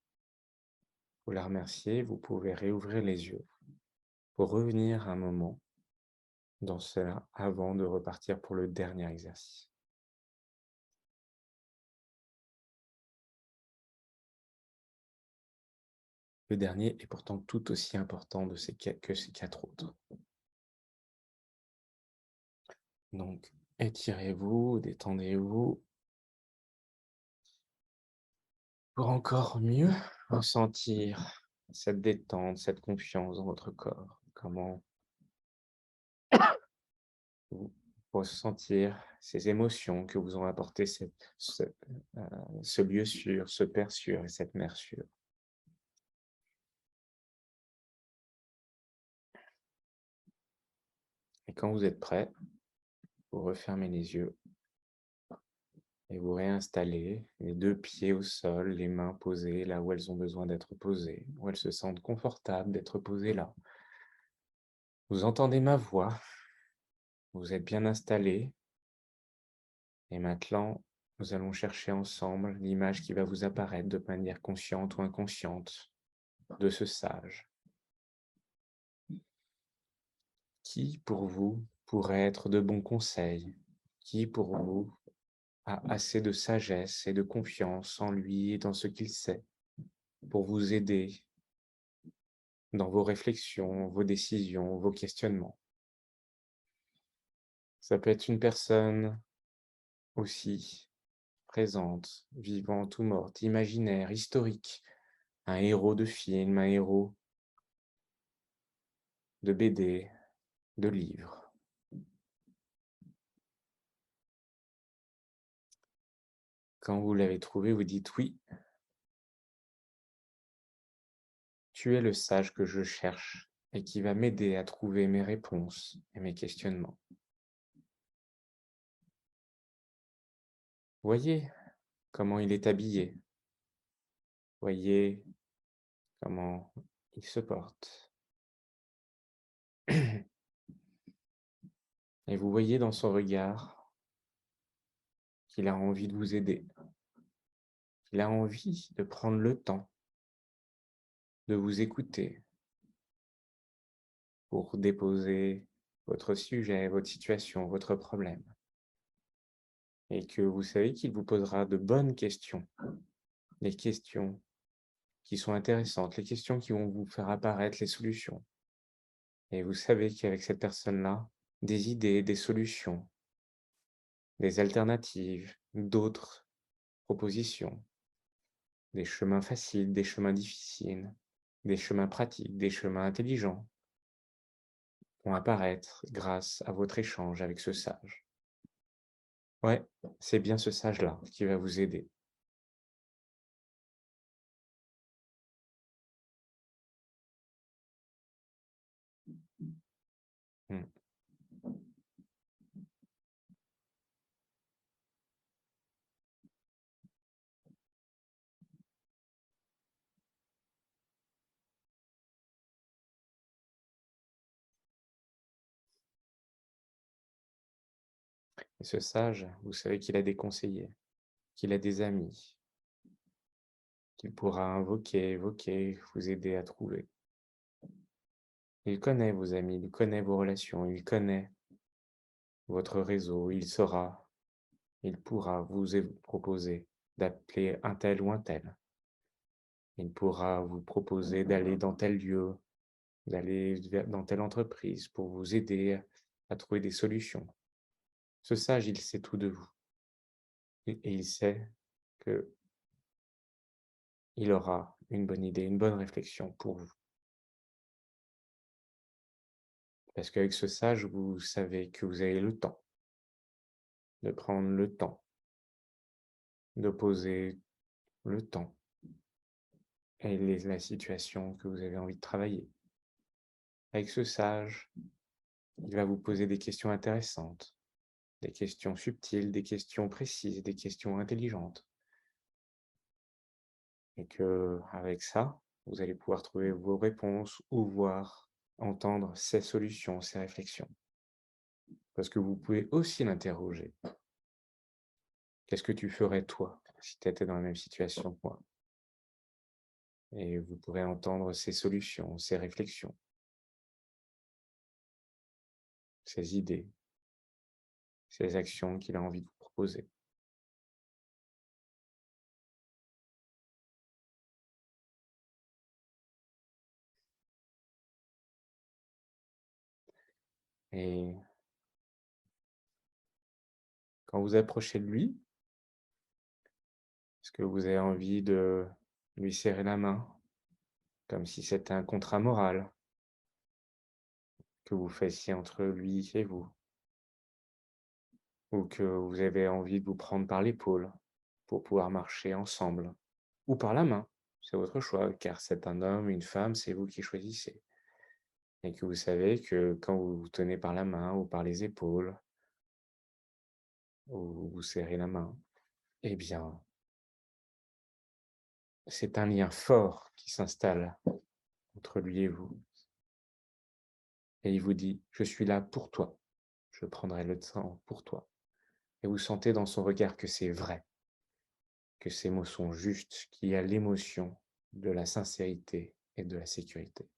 vous la remerciez, vous pouvez réouvrir les yeux pour revenir un moment dans cela avant de repartir pour le dernier exercice. Le dernier est pourtant tout aussi important que ces 4 autres. Donc, étirez-vous, détendez-vous pour encore mieux ressentir cette détente, cette confiance dans votre corps. Comment vous ressentir ces émotions que vous ont apporté ce lieu sûr, ce père sûr et cette mère sûre. Et quand vous êtes prêt, vous refermez les yeux et vous réinstallez les 2 pieds au sol, les mains posées là où elles ont besoin d'être posées, où elles se sentent confortables d'être posées là. Vous entendez ma voix, vous êtes bien installés, et maintenant, nous allons chercher ensemble l'image qui va vous apparaître de manière consciente ou inconsciente de ce sage, qui pour vous pourrait être de bons conseils, qui pour vous a assez de sagesse et de confiance en lui et dans ce qu'il sait pour vous aider dans vos réflexions, vos décisions, vos questionnements. Ça peut être une personne aussi présente, vivante ou morte, imaginaire, historique, un héros de film, un héros de BD, de livres. Quand vous l'avez trouvé, vous dites: «Oui, tu es le sage que je cherche et qui va m'aider à trouver mes réponses et mes questionnements.» Voyez comment il est habillé, voyez comment il se porte. Et vous voyez dans son regard qu'il a envie de vous aider, qu'il a envie de prendre le temps de vous écouter pour déposer votre sujet, votre situation, votre problème, et que vous savez qu'il vous posera de bonnes questions, les questions qui sont intéressantes, les questions qui vont vous faire apparaître les solutions. Et vous savez qu'avec cette personne-là, des idées, des solutions, des alternatives, d'autres propositions, des chemins faciles, des chemins difficiles, des chemins pratiques, des chemins intelligents vont apparaître grâce à votre échange avec ce sage. Ouais, c'est bien ce sage-là qui va vous aider. Mmh. Et ce sage, vous savez qu'il a des conseillers, qu'il a des amis, qu'il pourra invoquer, évoquer, vous aider à trouver. Il connaît vos amis, il connaît vos relations, il connaît votre réseau, il saura, il pourra proposer d'appeler un tel ou un tel. Il pourra vous proposer d'aller dans tel lieu, dans telle entreprise pour vous aider à trouver des solutions. Ce sage, il sait tout de vous et il sait que il aura une bonne idée, une bonne réflexion pour vous. Parce qu'avec ce sage, vous savez que vous avez le temps de prendre le temps, de poser le temps et la situation que vous avez envie de travailler. Avec ce sage, il va vous poser des questions intéressantes, des questions subtiles, des questions précises, des questions intelligentes. Et que avec ça, vous allez pouvoir trouver vos réponses ou voir, entendre ses solutions, ses réflexions. Parce que vous pouvez aussi l'interroger. Qu'est-ce que tu ferais toi si tu étais dans la même situation que moi? Et vous pourrez entendre ses solutions, ses réflexions, ses idées, ses actions qu'il a envie de vous proposer. Et quand vous approchez de lui, est-ce que vous avez envie de lui serrer la main, comme si c'était un contrat moral que vous fassiez entre lui et vous? Ou que vous avez envie de vous prendre par l'épaule pour pouvoir marcher ensemble, ou par la main, c'est votre choix, car c'est un homme, une femme, c'est vous qui choisissez. Et que vous savez que quand vous vous tenez par la main ou par les épaules, ou vous serrez la main, eh bien, c'est un lien fort qui s'installe entre lui et vous. Et il vous dit, je suis là pour toi, je prendrai le temps pour toi. Et vous sentez dans son regard que c'est vrai, que ces mots sont justes, qu'il y a l'émotion de la sincérité et de la sécurité.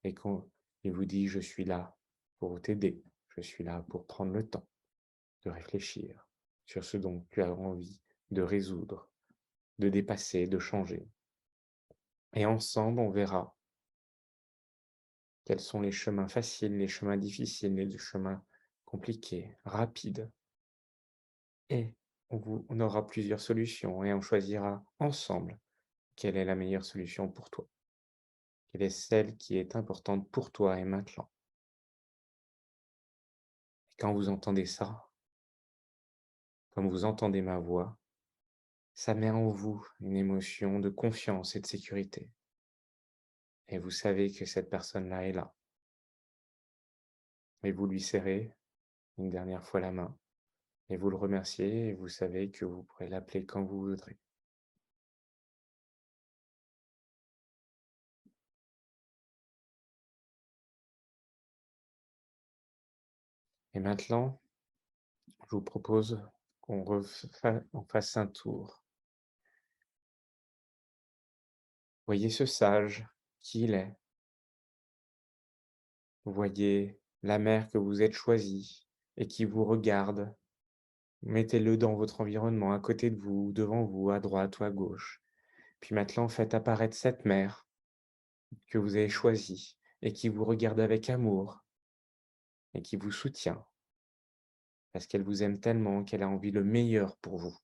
Et quand il vous dit: «Je suis là pour t'aider, je suis là pour prendre le temps de réfléchir sur ce dont tu as envie de résoudre, de dépasser, de changer. Et ensemble, on verra quels sont les chemins faciles, les chemins difficiles, les chemins compliqués, rapides. Et on aura plusieurs solutions et on choisira ensemble quelle est la meilleure solution pour toi, quelle est celle qui est importante pour toi et maintenant». Et quand vous entendez ça, comme vous entendez ma voix, ça met en vous une émotion de confiance et de sécurité. Et vous savez que cette personne-là est là. Et vous lui serrez une dernière fois la main. Et vous le remerciez et vous savez que vous pourrez l'appeler quand vous voudrez. Et maintenant, je vous propose on fasse un tour. Voyez ce sage, qui il est. Voyez la mère que vous êtes choisie et qui vous regarde. Mettez-le dans votre environnement, à côté de vous, devant vous, à droite ou à gauche. Puis maintenant, faites apparaître cette mère que vous avez choisie et qui vous regarde avec amour et qui vous soutient parce qu'elle vous aime tellement qu'elle a envie le meilleur pour vous.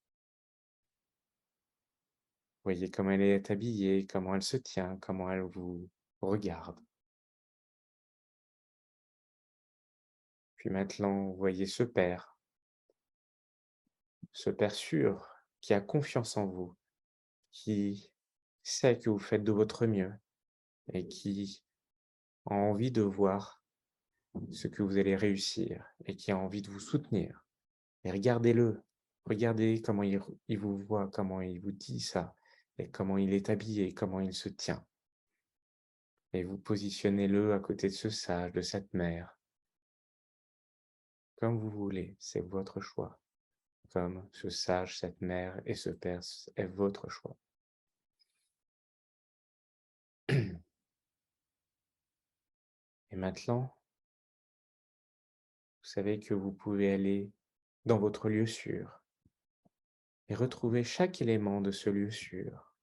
Voyez comment elle est habillée, comment elle se tient, comment elle vous regarde. Puis maintenant, voyez ce père sûr qui a confiance en vous, qui sait que vous faites de votre mieux et qui a envie de voir ce que vous allez réussir et qui a envie de vous soutenir. Et regardez-le, regardez comment il vous voit, comment il vous dit ça, et comment il est habillé, comment il se tient. Et vous positionnez-le à côté de ce sage, de cette mère, comme vous voulez, c'est votre choix. Comme ce sage, cette mère et ce père est votre choix. Et maintenant, vous savez que vous pouvez aller dans votre lieu sûr et retrouver chaque élément de ce lieu sûr.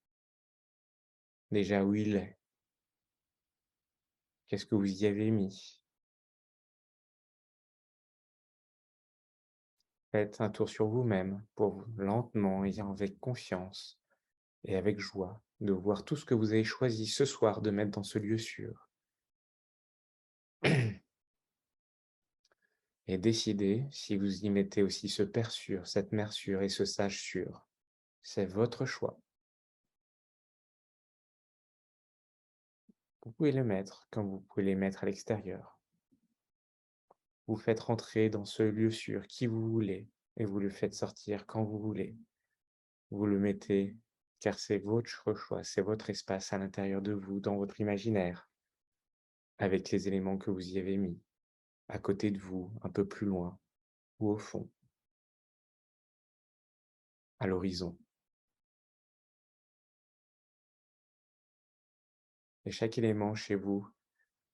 Déjà où il est, qu'est-ce que vous y avez mis? Faites un tour sur vous-même pour lentement et avec confiance et avec joie de voir tout ce que vous avez choisi ce soir de mettre dans ce lieu sûr. Et décidez si vous y mettez aussi ce père sûr, cette mère sûre et ce sage sûr. C'est votre choix. Vous pouvez les mettre comme vous pouvez les mettre à l'extérieur. Vous faites rentrer dans ce lieu sûr qui vous voulez et vous le faites sortir quand vous voulez. Vous le mettez car c'est votre choix, c'est votre espace à l'intérieur de vous, dans votre imaginaire, avec les éléments que vous y avez mis, à côté de vous, un peu plus loin, ou au fond, à l'horizon. Et chaque élément chez vous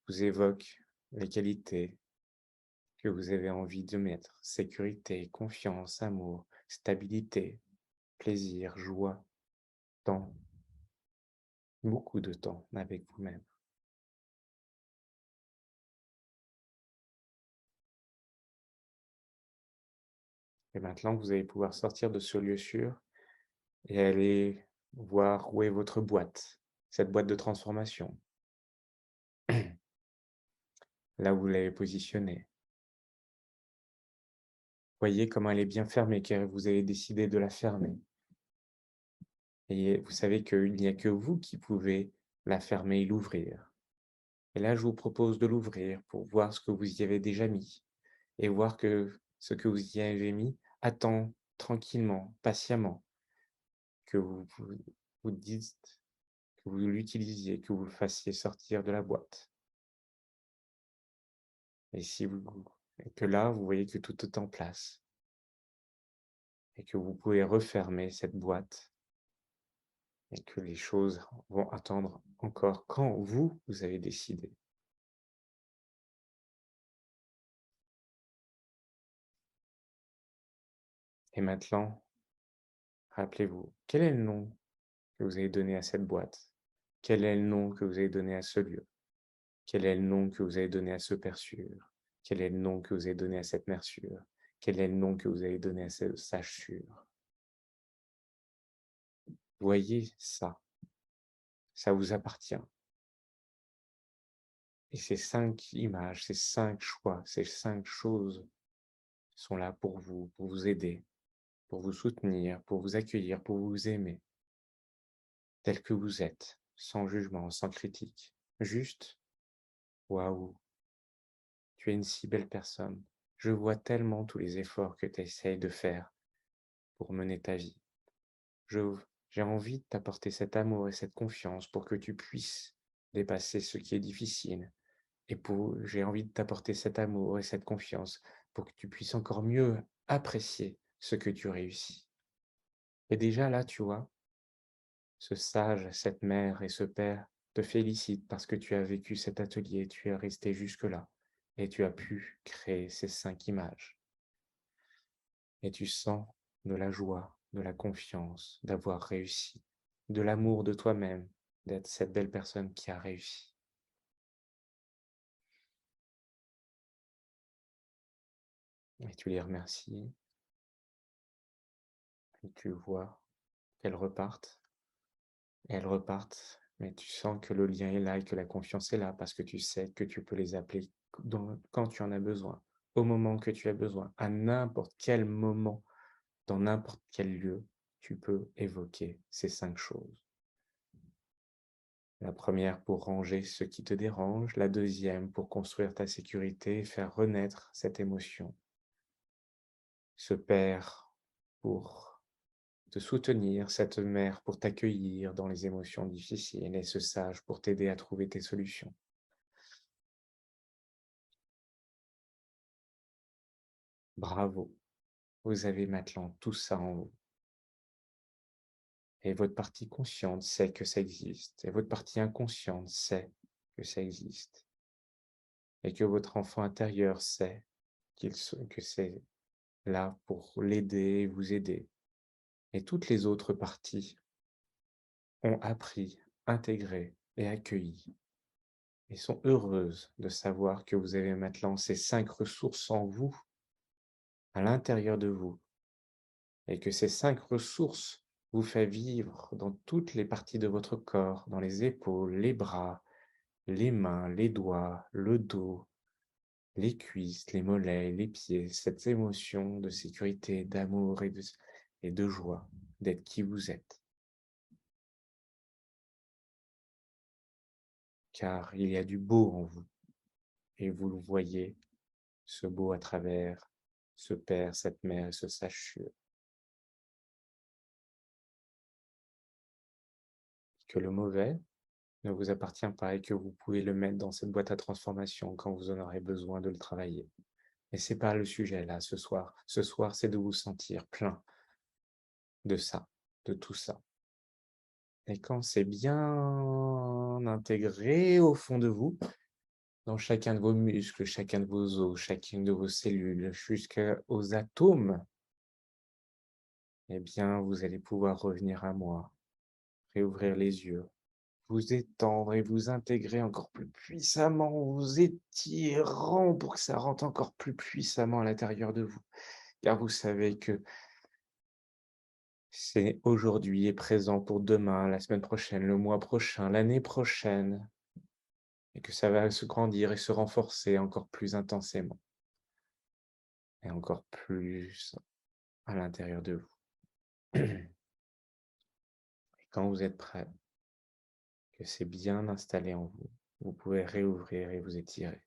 vous évoque les qualités que vous avez envie de mettre: sécurité, confiance, amour, stabilité, plaisir, joie, temps, beaucoup de temps avec vous-même. Et maintenant, vous allez pouvoir sortir de ce lieu sûr et aller voir où est votre boîte, cette boîte de transformation, là où vous l'avez positionnée. Voyez comment elle est bien fermée, car vous avez décidé de la fermer. Et vous savez qu'il n'y a que vous qui pouvez la fermer et l'ouvrir. Et là, je vous propose de l'ouvrir pour voir ce que vous y avez déjà mis et voir que ce que vous y avez mis attend tranquillement, patiemment, que vous dites, que vous l'utilisiez, que vous le fassiez sortir de la boîte. Et si vous et que là, vous voyez que tout est en place et que vous pouvez refermer cette boîte et que les choses vont attendre encore quand vous avez décidé. Et maintenant, rappelez-vous, quel est le nom que vous avez donné à cette boîte? Quel est le nom que vous avez donné à ce lieu? Quel est le nom que vous avez donné à ce père sûr? Quel est le nom que vous avez donné à cette mère sûre? Quel est le nom que vous avez donné à ce sage sûr? Voyez ça, ça vous appartient. Et ces 5 images, ces 5 choix, ces 5 choses sont là pour vous aider, pour vous soutenir, pour vous accueillir, pour vous aimer, tel que vous êtes, sans jugement, sans critique. Juste, waouh, tu es une si belle personne. Je vois tellement tous les efforts que tu essayes de faire pour mener ta vie. Je j'ai envie de t'apporter cet amour et cette confiance pour que tu puisses dépasser ce qui est difficile. Et j'ai envie de t'apporter cet amour et cette confiance pour que tu puisses encore mieux apprécier ce que tu réussis. Et déjà là, tu vois, ce sage, cette mère et ce père te félicitent parce que tu as vécu cet atelier, tu es resté jusque-là et tu as pu créer ces 5 images. Et tu sens de la joie, de la confiance, d'avoir réussi, de l'amour de toi-même, d'être cette belle personne qui a réussi. Et tu les remercies et tu vois qu'elles repartent et elles repartent, mais tu sens que le lien est là et que la confiance est là parce que tu sais que tu peux les appeler quand tu en as besoin, au moment que tu as besoin, à n'importe quel moment, dans n'importe quel lieu, tu peux évoquer ces 5 choses. La première pour ranger ce qui te dérange, la deuxième pour construire ta sécurité et faire renaître cette émotion. Ce père pour te soutenir, cette mère pour t'accueillir dans les émotions difficiles et ce sage pour t'aider à trouver tes solutions. Bravo, vous avez maintenant tout ça en vous. Et votre partie consciente sait que ça existe, et votre partie inconsciente sait que ça existe, et que votre enfant intérieur sait que c'est là pour l'aider et vous aider. Et toutes les autres parties ont appris, intégré et accueilli et sont heureuses de savoir que vous avez maintenant ces 5 ressources en vous, à l'intérieur de vous, et que ces 5 ressources vous fait vivre dans toutes les parties de votre corps, dans les épaules, les bras, les mains, les doigts, le dos, les cuisses, les mollets, les pieds, cette émotion de sécurité, d'amour et de joie d'être qui vous êtes. Car il y a du beau en vous et vous le voyez, ce beau à travers ce père, cette mère et ce sage que le mauvais ne vous appartient pas et que vous pouvez le mettre dans cette boîte à transformation quand vous en aurez besoin de le travailler. Mais c'est pas le sujet là ce soir. Ce soir, c'est de vous sentir plein de ça, de tout ça. Et quand c'est bien intégré au fond de vous, dans chacun de vos muscles, chacun de vos os, chacune de vos cellules, jusqu'aux atomes, eh bien, vous allez pouvoir revenir à moi, réouvrir les yeux, vous étendre et vous intégrer encore plus puissamment, vous étirant pour que ça rentre encore plus puissamment à l'intérieur de vous. Car vous savez que c'est aujourd'hui et présent pour demain, la semaine prochaine, le mois prochain, l'année prochaine, et que ça va se grandir et se renforcer encore plus intensément et encore plus à l'intérieur de vous. Et quand vous êtes prêt, que c'est bien installé en vous, vous pouvez réouvrir et vous étirer.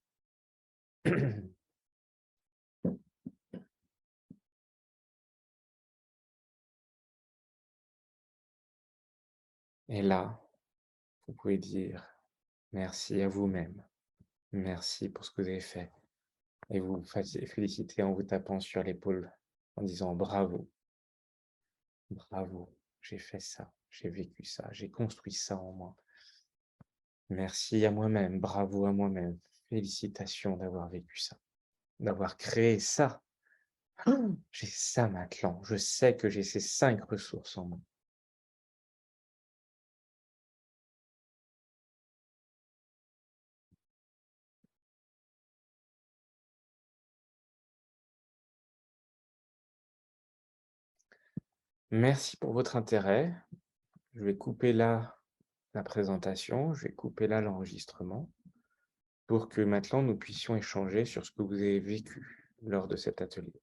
Et là, vous pouvez dire merci à vous-même. Merci pour ce que vous avez fait. Et vous féliciter en vous tapant sur l'épaule, en disant bravo, bravo, j'ai fait ça, j'ai vécu ça, j'ai construit ça en moi. Merci à moi-même, bravo à moi-même. Félicitations d'avoir vécu ça, d'avoir créé ça. J'ai ça maintenant, je sais que j'ai ces 5 ressources en moi. Merci pour votre intérêt. Je vais couper là la présentation, je vais couper là l'enregistrement pour que maintenant nous puissions échanger sur ce que vous avez vécu lors de cet atelier.